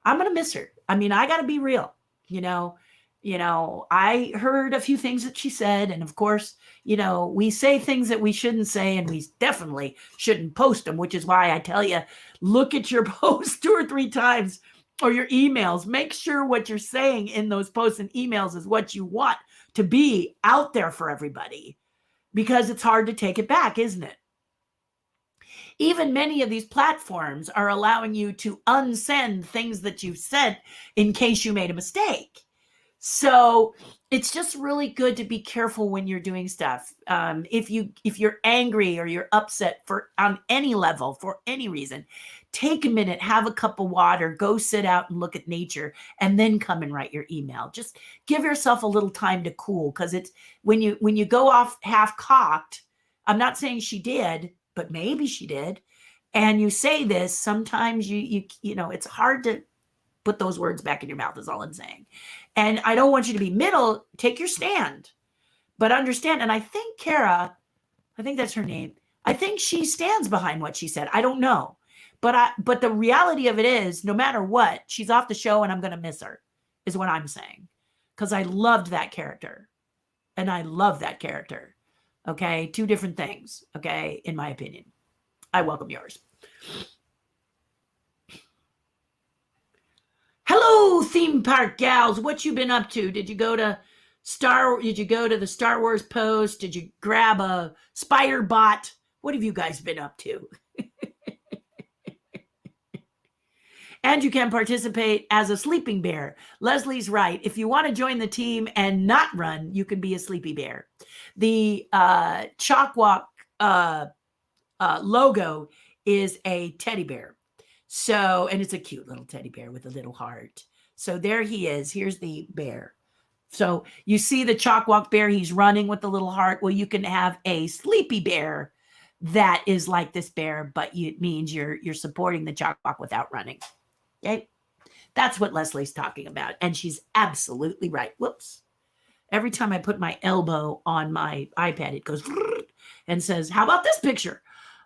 I'm going to miss her. I mean, I got to be real, you know, I heard a few things that she said. And of course, we say things that we shouldn't say, and we definitely shouldn't post them, which is why I tell you, look at your posts 2 or 3 times, or your emails. Make sure what you're saying in those posts and emails is what you want to be out there for everybody, because it's hard to take it back, isn't it? Even many of these platforms are allowing you to unsend things that you've said in case you made a mistake. So it's just really good to be careful when you're doing stuff. If you're angry or you're upset on any level for any reason, take a minute, have a cup of water, go sit out and look at nature, and then come and write your email. Just give yourself a little time to cool, because it's when you go off half cocked. I'm not saying she did, but maybe she did. And you say this, sometimes you it's hard to put those words back in your mouth, is all I'm saying. And I don't want you to be middle. Take your stand, but understand. And I think Kara, I think that's her name, I think she stands behind what she said. I don't know. But the reality of it is, no matter what, she's off the show, and I'm going to miss her, is what I'm saying. Because I loved that character. And I love that character. Okay? 2 different things, okay, in my opinion. I welcome yours. Hello, theme park gals. What you been up to? Did you go to the Star Wars post? Did you grab a spider bot? What have you guys been up to? And you can participate as a sleeping bear. Leslie's right. If you want to join the team and not run, you can be a sleepy bear. The Chalk Walk logo is a teddy bear. So, and it's a cute little teddy bear with a little heart. So there he is. Here's the bear. So you see the Chalk Walk bear, he's running with the little heart. Well, you can have a sleepy bear that is like this bear, but it means you're supporting the Chalk Walk without running. Okay? That's what Leslie's talking about. And she's absolutely right. Whoops. Every time I put my elbow on my iPad, it goes and says, how about this picture?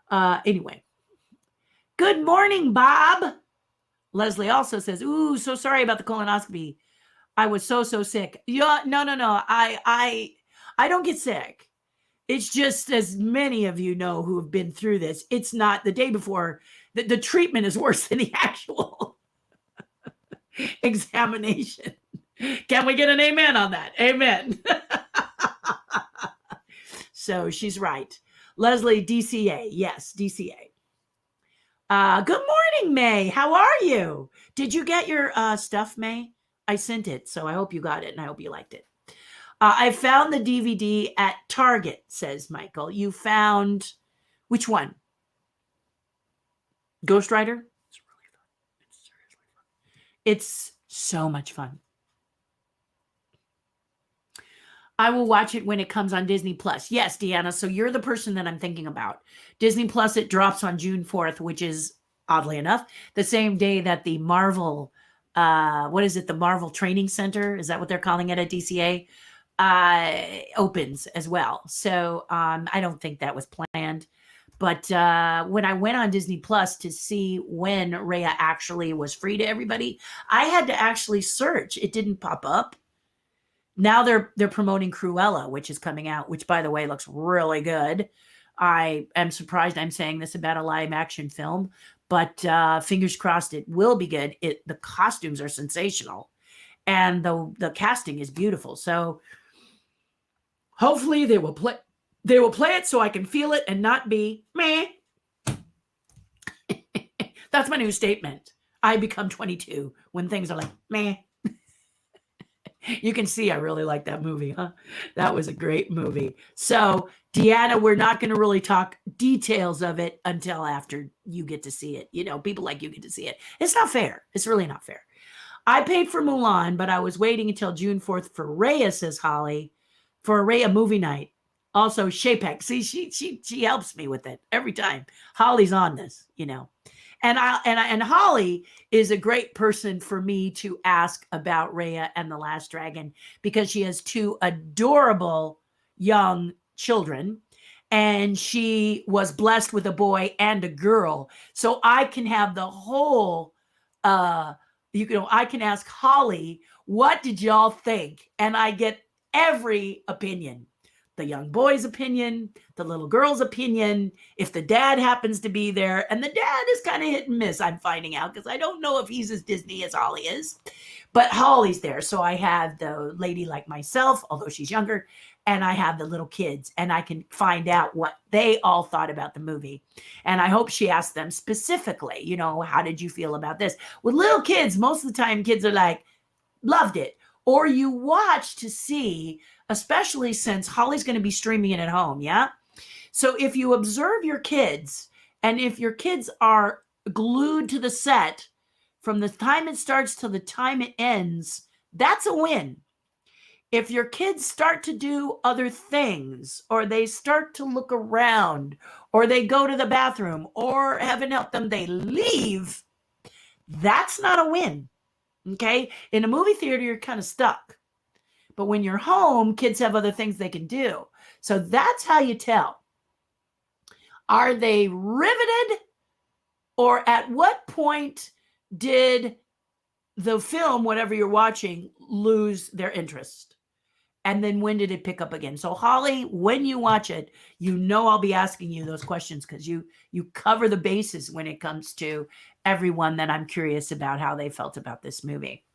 Anyway. Good morning, Bob. Leslie also says, ooh, so sorry about the colonoscopy. I was so sick. Yeah, no. I don't get sick. It's just, as many of you know who have been through this, it's not the day before. The treatment is worse than the actual examination. Can we get an amen on that? Amen. So she's right. Leslie, DCA. Yes, DCA. Good morning, May. How are you? Did you get your stuff, May? I sent it, so I hope you got it, and I hope you liked it. I found the DVD at Target, says Michael. You found which one? Ghost Rider? It's really fun. It's seriously fun. It's so much fun. I will watch it when it comes on Disney Plus. Yes, Deanna. So you're the person that I'm thinking about. Disney Plus, it drops on June 4th, which is, oddly enough, the same day that the Marvel, the Marvel Training Center, is that what they're calling it at DCA, opens as well. So I don't think that was planned. But when I went on Disney Plus to see when Raya actually was free to everybody, I had to actually search. It didn't pop up. Now they're promoting Cruella, which is coming out, which, by the way, looks really good. I am surprised I'm saying this about a live action film, but fingers crossed it will be good. The costumes are sensational, and the casting is beautiful. So hopefully they will play it so I can feel it and not be meh. That's my new statement. I become 22 when things are like meh. You can see I really like that movie, huh? That was a great movie. So, Deanna, we're not going to really talk details of it until after you get to see it. People like you get to see it. It's not fair. It's really not fair. I paid for Mulan, but I was waiting until June 4th for Raya, says Holly, for a Raya movie night. Also, Shapek. See, she helps me with it every time. Holly's on this, And Holly is a great person for me to ask about Raya and the Last Dragon, because she has 2 adorable young children, and she was blessed with a boy and a girl. So I can have the whole, I can ask Holly, what did y'all think? And I get every opinion. The young boy's opinion, the little girl's opinion, if the dad happens to be there. And the dad is kind of hit and miss, I'm finding out, because I don't know if he's as Disney as Holly is. But Holly's there. So I have the lady like myself, although she's younger, and I have the little kids, and I can find out what they all thought about the movie. And I hope she asked them specifically, how did you feel about this? With little kids, most of the time, kids are like, loved it. Or you watch to see, especially since Holly's going to be streaming it at home. Yeah. So if you observe your kids, and if your kids are glued to the set from the time it starts to the time it ends, that's a win. If your kids start to do other things, or they start to look around, or they go to the bathroom, or heaven help them, they leave, that's not a win. Okay. In a movie theater, you're kind of stuck. But when you're home, kids have other things they can do. So that's how you tell. Are they riveted? Or at what point did the film, whatever you're watching, lose their interest? And then when did it pick up again? So Holly, when you watch it, I'll be asking you those questions, because you cover the bases when it comes to everyone that I'm curious about how they felt about this movie.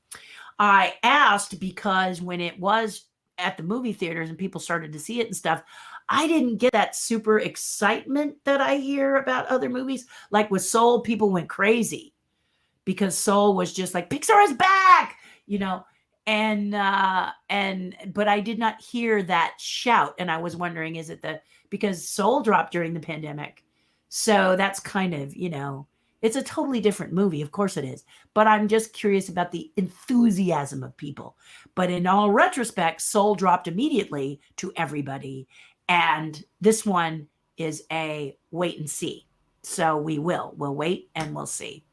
I asked because when it was at the movie theaters and people started to see it and stuff, I didn't get that super excitement that I hear about other movies. Like with Soul, people went crazy because Soul was just like, Pixar is back, but I did not hear that shout. And I was wondering, is it because Soul dropped during the pandemic? So that's kind of, it's a totally different movie. Of course it is. But I'm just curious about the enthusiasm of people. But in all retrospect, Soul dropped immediately to everybody. And this one is a wait and see. So we'll wait and we'll see.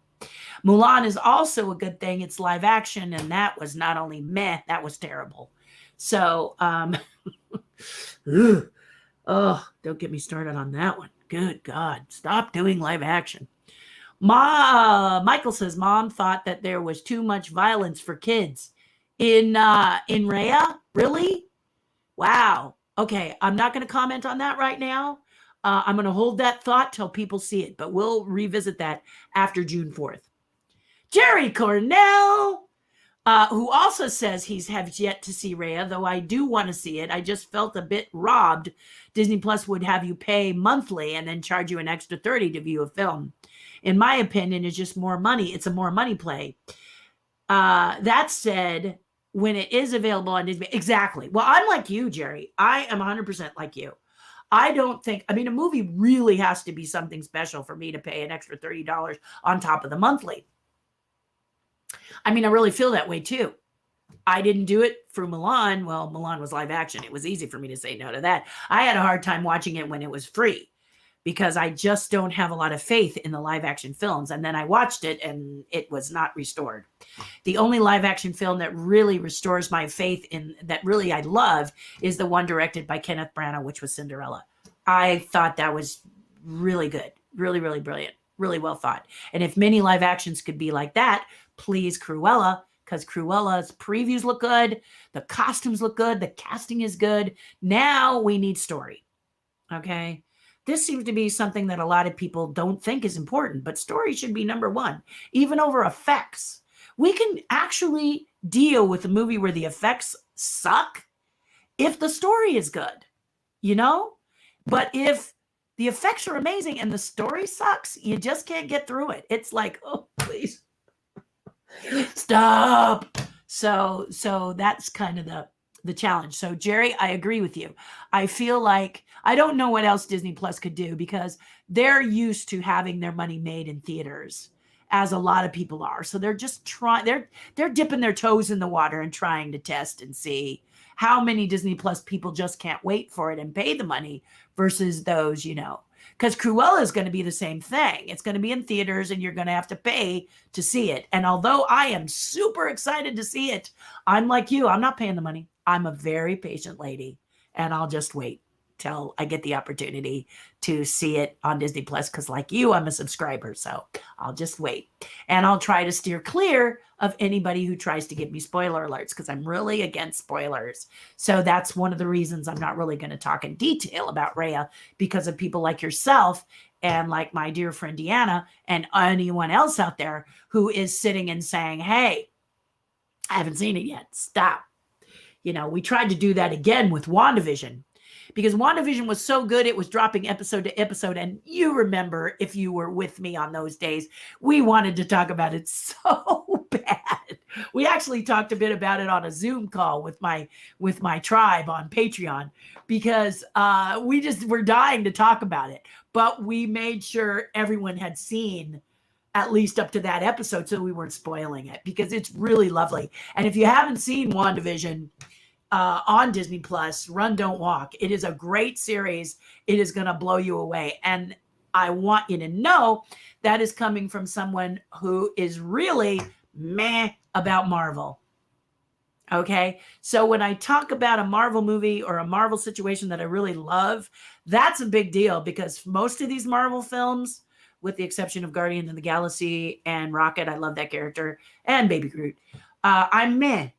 Mulan is also a good thing. It's live action. And that was not only meh, that was terrible. So, don't get me started on that one. Good God. Stop doing live action. Michael says, Mom thought that there was too much violence for kids in Raya. Really? Wow. Okay. I'm not going to comment on that right now. I'm going to hold that thought till people see it, but we'll revisit that after June 4th. Jerry Cornell, who also says he's have yet to see Raya, though I do want to see it. I just felt a bit robbed. Disney Plus would have you pay monthly and then charge you an extra $30 to view a film. In my opinion, it's just more money. It's a more money play. That said, when it is available on Disney, exactly. Well, I'm like you, Jerry. I am 100% like you. I don't think, a movie really has to be something special for me to pay an extra $30 on top of the monthly. I really feel that way too. I didn't do it for Mulan. Well, Mulan was live action. It was easy for me to say no to that. I had a hard time watching it when it was free, because I just don't have a lot of faith in the live action films. And then I watched it and it was not restored. The only live action film that really restores my faith in that really I love is the one directed by Kenneth Branagh, which was Cinderella. I thought that was really good, really, really brilliant, really well thought. And if many live actions could be like that, please Cruella, because Cruella's previews look good. The costumes look good. The casting is good. Now we need story. Okay. This seems to be something that a lot of people don't think is important, but story should be number one, even over effects. We can actually deal with a movie where the effects suck if the story is good, But if the effects are amazing and the story sucks, you just can't get through it. It's like, oh, please stop. So that's kind of the challenge. So Jerry, I agree with you. I feel like I don't know what else Disney Plus could do, because they're used to having their money made in theaters, as a lot of people are. So they're just they're dipping their toes in the water and trying to test and see how many Disney Plus people just can't wait for it and pay the money versus those, because Cruella is going to be the same thing. It's going to be in theaters and you're going to have to pay to see it. And although I am super excited to see it, I'm like you, I'm not paying the money. I'm a very patient lady and I'll just wait. till I get the opportunity to see it on Disney Plus, because like you, I'm a subscriber, so I'll just wait. And I'll try to steer clear of anybody who tries to give me spoiler alerts, because I'm really against spoilers. So that's one of the reasons I'm not really going to talk in detail about Raya, because of people like yourself and like my dear friend Deanna and anyone else out there who is sitting and saying, hey, I haven't seen it yet. Stop. We tried to do that again with WandaVision, because WandaVision was so good. It was dropping episode to episode. And you remember, if you were with me on those days, we wanted to talk about it so bad. We actually talked a bit about it on a Zoom call with my tribe on Patreon, because we just were dying to talk about it. But we made sure everyone had seen at least up to that episode, so we weren't spoiling it, because it's really lovely. And if you haven't seen WandaVision on Disney Plus, Run, Don't Walk. It is a great series. It is going to blow you away. And I want you to know that is coming from someone who is really meh about Marvel. Okay. So when I talk about a Marvel movie or a Marvel situation that I really love, that's a big deal, because most of these Marvel films, with the exception of Guardians of the Galaxy and Rocket, I love that character, and Baby Groot, I'm meh.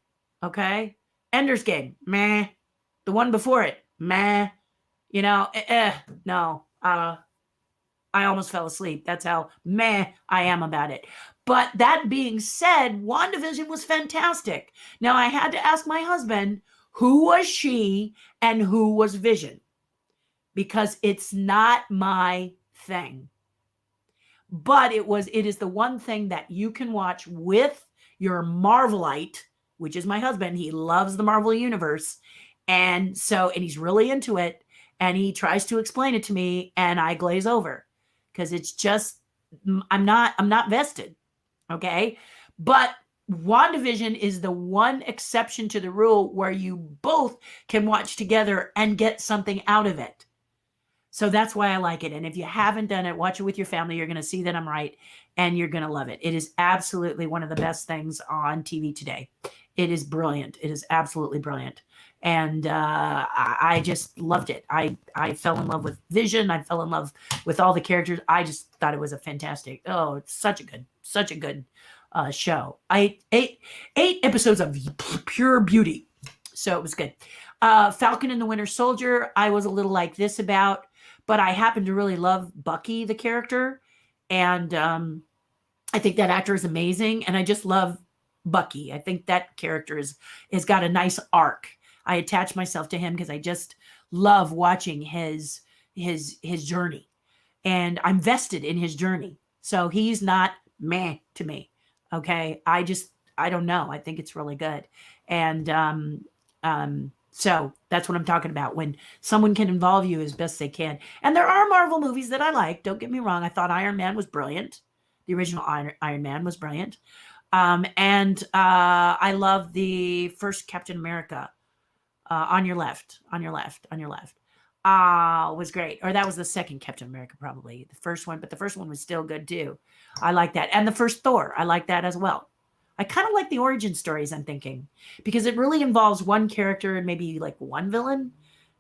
Okay. Ender's Game, meh. The one before it, meh. No. I almost fell asleep. That's how meh I am about it. But that being said, WandaVision was fantastic. Now, I had to ask my husband, who was she and who was Vision? Because it's not my thing. But it is the one thing that you can watch with your Marvelite, which is my husband. He loves the Marvel universe. And he's really into it. And he tries to explain it to me, and I glaze over, because it's just, I'm not vested. Okay. But WandaVision is the one exception to the rule where you both can watch together and get something out of it. So that's why I like it. And if you haven't done it, watch it with your family. You're going to see that I'm right, and you're going to love it. It is absolutely one of the best things on TV today. It is brilliant. It is absolutely brilliant. And I just loved it. I fell in love with Vision. I fell in love with all the characters. I just thought it was it's such a good show. Eight episodes of pure beauty. So it was good. Falcon and the Winter Soldier, I was a little like this about, but I happen to really love Bucky, the character. And I think that actor is amazing. And I just love Bucky. I think that character has got a nice arc. I attach myself to him because I just love watching his journey. And I'm vested in his journey. So he's not meh to me. Okay. I don't know. I think it's really good. And so that's what I'm talking about. When someone can involve you as best they can. And there are Marvel movies that I like. Don't get me wrong. I thought Iron Man was brilliant. The original Iron Man was brilliant. And I love the first Captain America, on your left. Was great. Or that was the second Captain America, probably the first one, but the first one was still good too. I like that. And the first Thor, I like that as well. I kind of like the origin stories, I'm thinking, because it really involves one character and maybe like one villain,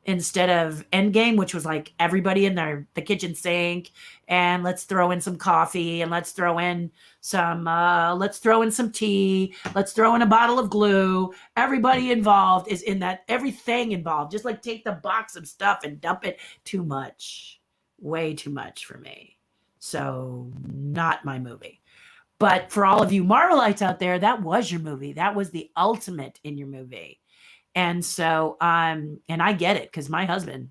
instead of Endgame, which was like everybody in the kitchen sink, and let's throw in some coffee, and let's throw in some tea, let's throw in a bottle of glue. Everybody involved is in that, everything involved. Just like take the box of stuff and dump it. Too much, way too much for me. So not my movie. But for all of you Marvelites out there, that was your movie. That was the ultimate in your movie. And so, and I get it, because my husband.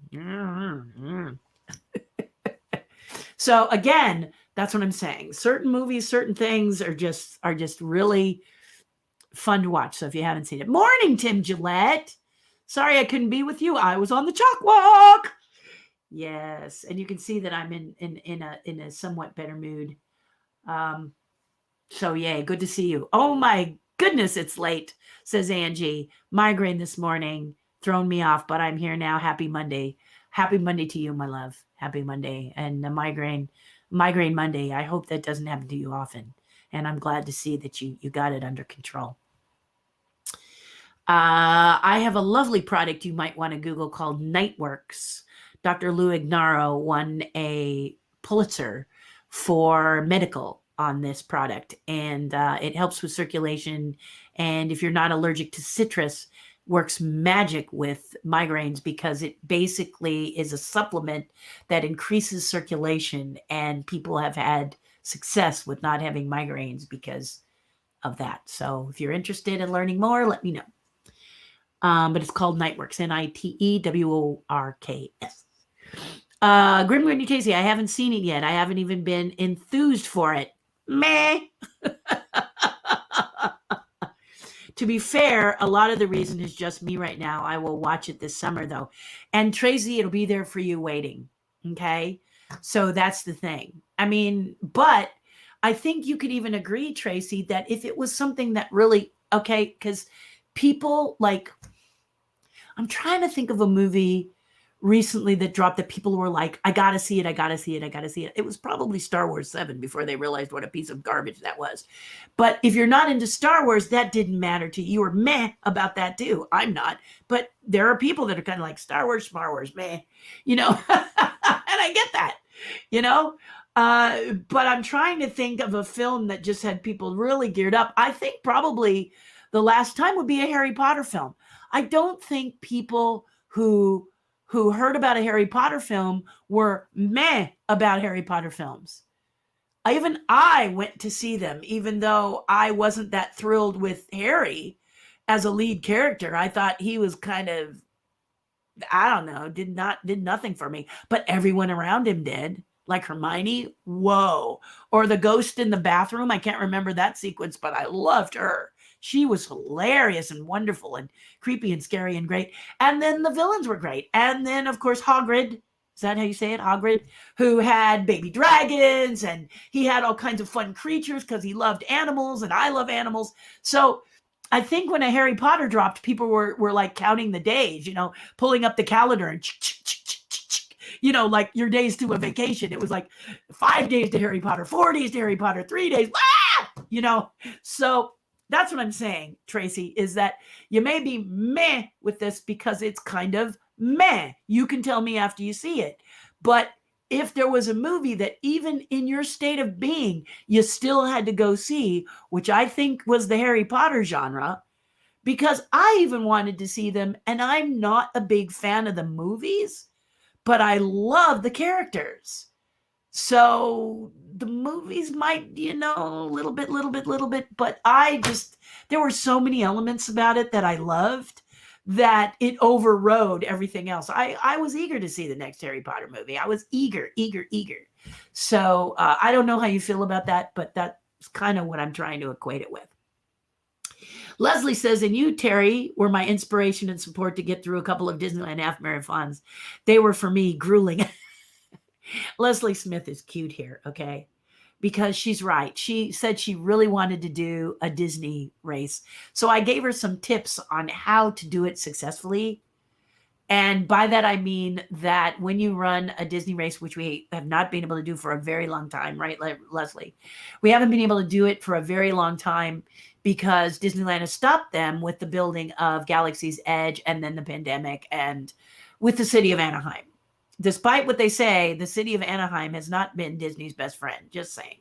So again, that's what I'm saying. Certain movies, certain things are just really fun to watch. So if you haven't seen it, morning, Tim Gillette. Sorry I couldn't be with you. I was on the chalk walk. Yes, and you can see that I'm in a somewhat better mood. So yay, good to see you. Oh my goodness, it's late, says Angie. Migraine this morning, thrown me off, but I'm here now. Happy Monday. Happy Monday to you, my love. Happy Monday. And the migraine Monday. I hope that doesn't happen to you often. And I'm glad to see that you got it under control. I have a lovely product you might want to Google called Nightworks. Dr. Lou Ignaro won a Pulitzer for medical on this product, and it helps with circulation. And if you're not allergic to citrus, works magic with migraines because it basically is a supplement that increases circulation, and people have had success with not having migraines because of that. So if you're interested in learning more, let me know. But it's called Nightworks, Nitworks. Grim Grinny Tasty, I haven't seen it yet. I haven't even been enthused for it. Meh. To be fair, a lot of the reason is just me right now. I will watch it this summer, though. And Tracy, it'll be there for you waiting. Okay? So that's the thing. I mean, but I think you could even agree, Tracy, that if it was something that really, okay, because people like, I'm trying to think of a movie recently that dropped that people were like, I gotta see it, I gotta see it, I gotta see it. It was probably Star Wars 7 before they realized what a piece of garbage that was. But if you're not into Star Wars, that didn't matter to you. You were meh about that too. I'm not. But there are people that are kind of like Star Wars, meh, you know, and I get that, you know. But I'm trying to think of a film that just had people really geared up. I think probably the last time would be a Harry Potter film. I don't think people who heard about a Harry Potter film were meh about Harry Potter films. Even I went to see them, even though I wasn't that thrilled with Harry as a lead character. I thought he was kind of, I don't know, did nothing for me. But everyone around him did. Like Hermione, whoa. Or the ghost in the bathroom. I can't remember that sequence, but I loved her. She was hilarious and wonderful and creepy and scary and great. And then the villains were great. And then, of course, Hagrid, is that how you say it? Hagrid, who had baby dragons, and he had all kinds of fun creatures because he loved animals, and I love animals. So I think when a Harry Potter dropped, people were like counting the days, you know, pulling up the calendar and you know, like your days to a vacation. It was like 5 days to Harry Potter, 4 days to Harry Potter, 3 days, you know. So that's what I'm saying, Tracy, is that you may be meh with this because it's kind of meh. You can tell me after you see it. But if there was a movie that even in your state of being, you still had to go see, which I think was the Harry Potter genre, because I even wanted to see them, and I'm not a big fan of the movies, but I love the characters. So the movies might, you know, a little bit, but there were so many elements about it that I loved that it overrode everything else. I was eager to see the next Harry Potter movie. I was eager. So I don't know how you feel about that, but that's kind of what I'm trying to equate it with. Leslie says, and you, Terry, were my inspiration and support to get through a couple of Disneyland half marathons. They were, for me, grueling. Leslie Smith is cute here, okay? Because she's right. She said she really wanted to do a Disney race. So I gave her some tips on how to do it successfully. And by that, I mean that when you run a Disney race, which we have not been able to do for a very long time, right, Leslie? We haven't been able to do it for a very long time because Disneyland has stopped them with the building of Galaxy's Edge and then the pandemic and with the city of Anaheim. Despite what they say, the city of Anaheim has not been Disney's best friend. Just saying.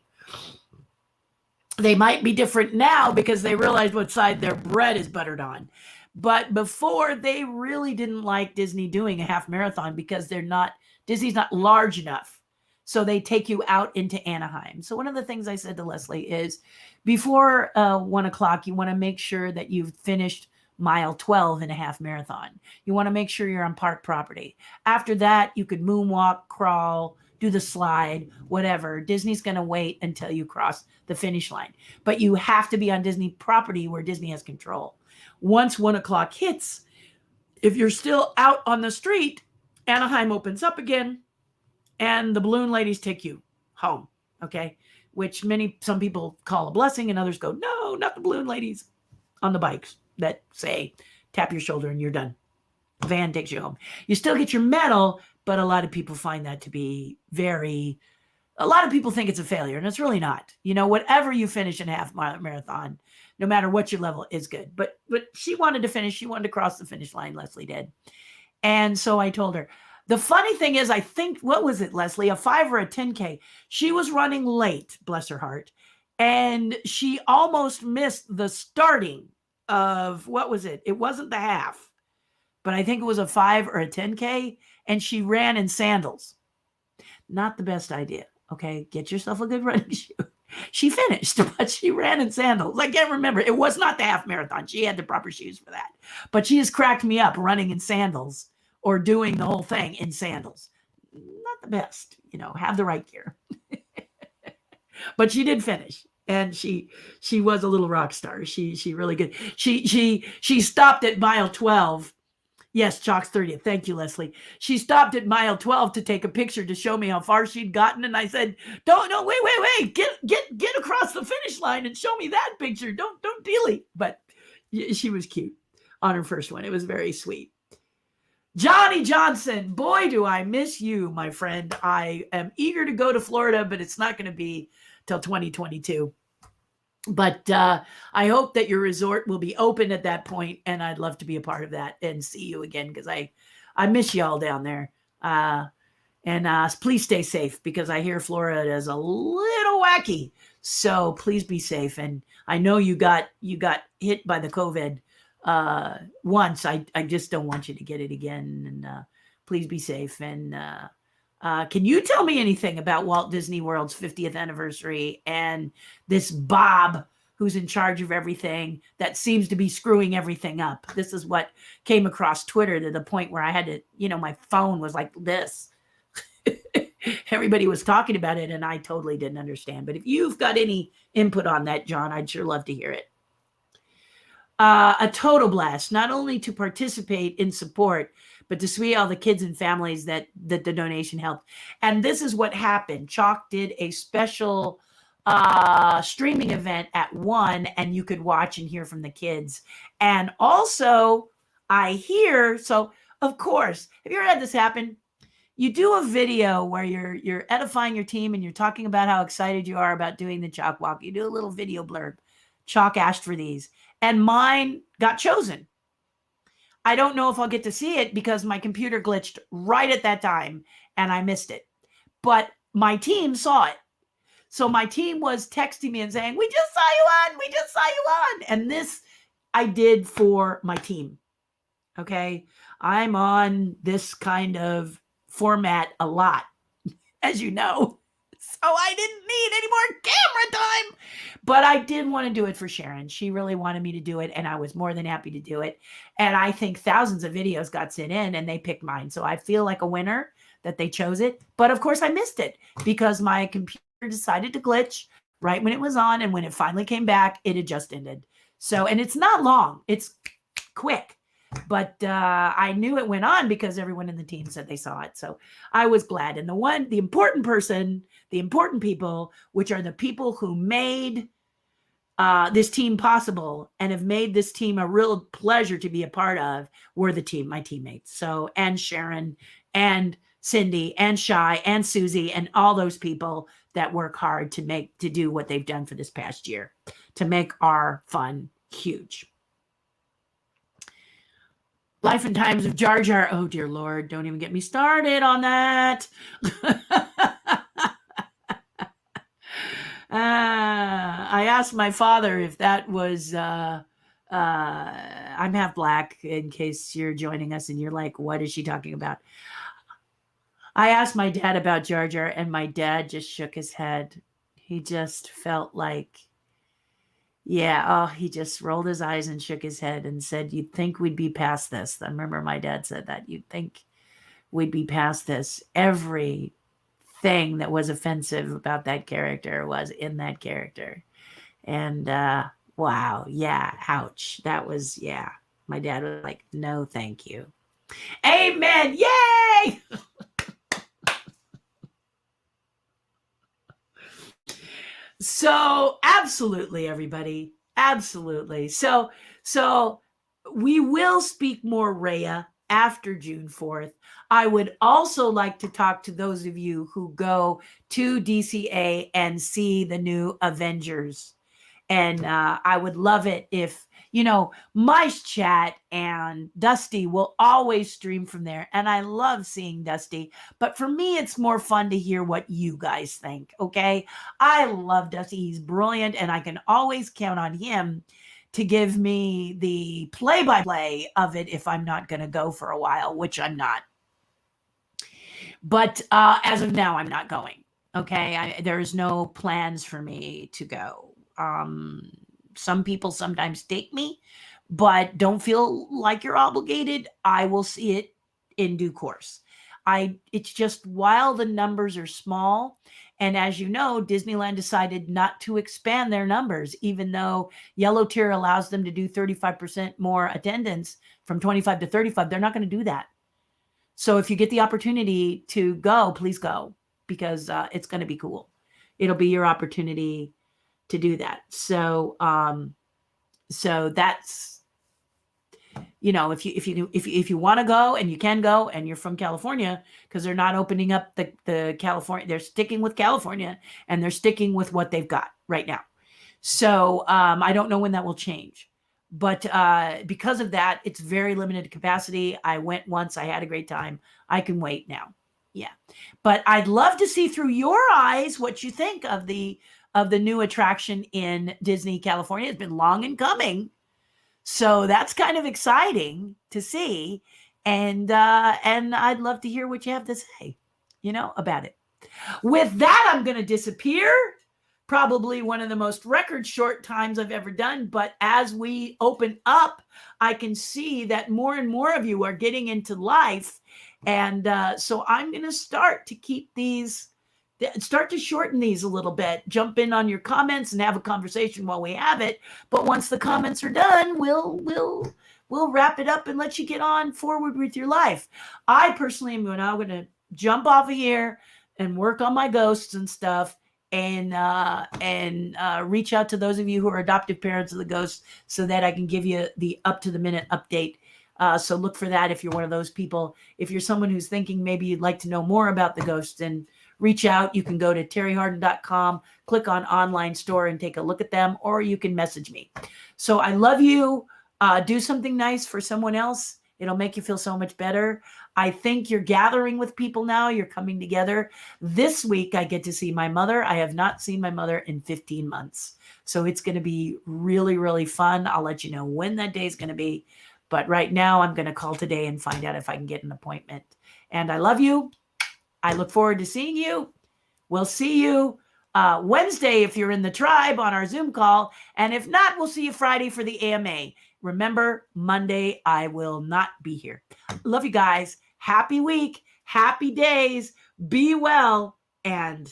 They might be different now because they realized what side their bread is buttered on. But before, they really didn't like Disney doing a half marathon because Disney's not large enough. So they take you out into Anaheim. So one of the things I said to Leslie is before 1 o'clock, you want to make sure that you've finished mile 12 in a half marathon. You want to make sure you're on park property. After that, you could moonwalk, crawl, do the slide, whatever. Disney's going to wait until you cross the finish line. But you have to be on Disney property where Disney has control. Once 1 o'clock hits, if you're still out on the street, Anaheim opens up again and the balloon ladies take you home, okay? Which some people call a blessing and others go, no, not the balloon ladies on the bikes that say, tap your shoulder and you're done. Van takes you home. You still get your medal, but a lot of people find that to be a lot of people think it's a failure, and it's really not. You know, whatever you finish in a half marathon, no matter what your level is good. But she wanted to finish. She wanted to cross the finish line. Leslie did. And so I told her. The funny thing is, I think, what was it, Leslie? A 5 or a 10K. She was running late, bless her heart. And she almost missed the starting of, what was it? It wasn't the half, but I think it was a 5 or a 10K. And she ran in sandals. Not the best idea. Okay. Get yourself a good running shoe. She finished, but she ran in sandals. I can't remember. It was not the half marathon. She had the proper shoes for that. But she has cracked me up running in sandals or doing the whole thing in sandals. Not the best, have the right gear. But she did finish. And she was a little rock star. She really good. She stopped at mile 12. Yes, Chalk's 30th. Thank you, Leslie. She stopped at mile 12 to take a picture to show me how far she'd gotten. And I said, no, wait. Get across the finish line and show me that picture. Don't dilly. But she was cute on her first one. It was very sweet. Johnny Johnson, boy, do I miss you, my friend. I am eager to go to Florida, but it's not going to be till 2022. But I hope that your resort will be open at that point, and I'd love to be a part of that and see you again, because I miss you all down there. And please stay safe, because I hear Florida is a little wacky. So please be safe. And I know you got hit by the COVID once. I just don't want you to get it again. And please be safe. And can you tell me anything about Walt Disney World's 50th anniversary and this Bob who's in charge of everything that seems to be screwing everything up? This is what came across Twitter, to the point where I had to, my phone was like this. Everybody was talking about it, and I totally didn't understand. But if you've got any input on that, John, I'd sure love to hear it. A total blast, not only to participate in support, but to see all the kids and families that the donation helped. And this is what happened. Chalk did a special streaming event at 1, and you could watch and hear from the kids. And also, so of course, have you ever had this happen? You do a video where you're edifying your team and you're talking about how excited you are about doing the Chalk Walk. You do a little video blurb. Chalk asked for these, and mine got chosen. I don't know if I'll get to see it because my computer glitched right at that time and I missed it. But my team saw it. So my team was texting me and saying, we just saw you on. We just saw you on. And this I did for my team. Okay. I'm on this kind of format a lot, as you know. So I didn't need any more camera time. But I did want to do it for Sharon. She really wanted me to do it, and I was more than happy to do it. And I think thousands of videos got sent in, and they picked mine. So I feel like a winner that they chose it. But of course I missed it because my computer decided to glitch right when it was on. And when it finally came back, it had just ended. So, and it's not long. It's quick. But I knew it went on because everyone in the team said they saw it. So I was glad. And the important people, which are the people who made this team possible and have made this team a real pleasure to be a part of, were my teammates. So, and Sharon and Cindy and Shy and Susie and all those people that work hard to do what they've done for this past year, to make our fun huge. Life and Times of Jar Jar. Oh, dear Lord. Don't even get me started on that. I asked my father if that was, I'm half black, in case you're joining us and you're like, what is she talking about? I asked my dad about Jar Jar, and my dad just shook his head. He just felt like, he just rolled his eyes and shook his head and said, you'd think we'd be past this. I remember my dad said that. You'd think we'd be past this. Everything that was offensive about that character was in that character. And wow, yeah, ouch. That was, my dad was like, no, thank you. Amen. Yay! So absolutely, everybody. Absolutely. So we will speak more Raya after June 4th. I would also like to talk to those of you who go to DCA and see the new Avengers And I would love it if, Mice Chat and Dusty will always stream from there. And I love seeing Dusty. But for me, it's more fun to hear what you guys think. Okay. I love Dusty. He's brilliant. And I can always count on him to give me the play by play of it if I'm not going to go for a while, which I'm not. But as of now, I'm not going. Okay. There's no plans for me to go. Some people sometimes take me, but don't feel like you're obligated. I will see it in due course. It's just while the numbers are small, and as you know, Disneyland decided not to expand their numbers, even though Yellow Tier allows them to do 35% more attendance from 25 to 35. They're not going to do that. So if you get the opportunity to go, please go, because it's going to be cool. It'll be your opportunity to do that. So that's, if you want to go and you can go and you're from California, because they're not opening up the California, they're sticking with California and they're sticking with what they've got right now. So I don't know when that will change. But because of that, it's very limited capacity. I went once. I had a great time. I can wait now. Yeah. But I'd love to see through your eyes what you think of the new attraction in Disney California. It's been long in coming. So that's kind of exciting to see. And I'd love to hear what you have to say, about it. With that, I'm going to disappear. Probably one of the most record short times I've ever done. But as we open up, I can see that more and more of you are getting into life. And so I'm going to start to shorten these a little bit. Jump in on your comments and have a conversation while we have it. But once the comments are done, we'll wrap it up and let you get on forward with your life. I personally am now going to jump off of here and work on my ghosts and stuff. And reach out to those of you who are adoptive parents of the ghosts so that I can give you the up-to-the-minute update. So look for that if you're one of those people. If you're someone who's thinking maybe you'd like to know more about the ghosts, and reach out, you can go to terrihardin.com, click on online store and take a look at them, or you can message me. So I love you. Do something nice for someone else. It'll make you feel so much better. I think you're gathering with people now. You're coming together. This week, I get to see my mother. I have not seen my mother in 15 months. So it's going to be really, really fun. I'll let you know when that day is going to be. But right now, I'm going to call today and find out if I can get an appointment. And I love you. I look forward to seeing you. We'll see you Wednesday if you're in the tribe on our Zoom call. And if not, we'll see you Friday for the AMA. Remember, Monday, I will not be here. Love you guys. Happy week. Happy days. Be well. And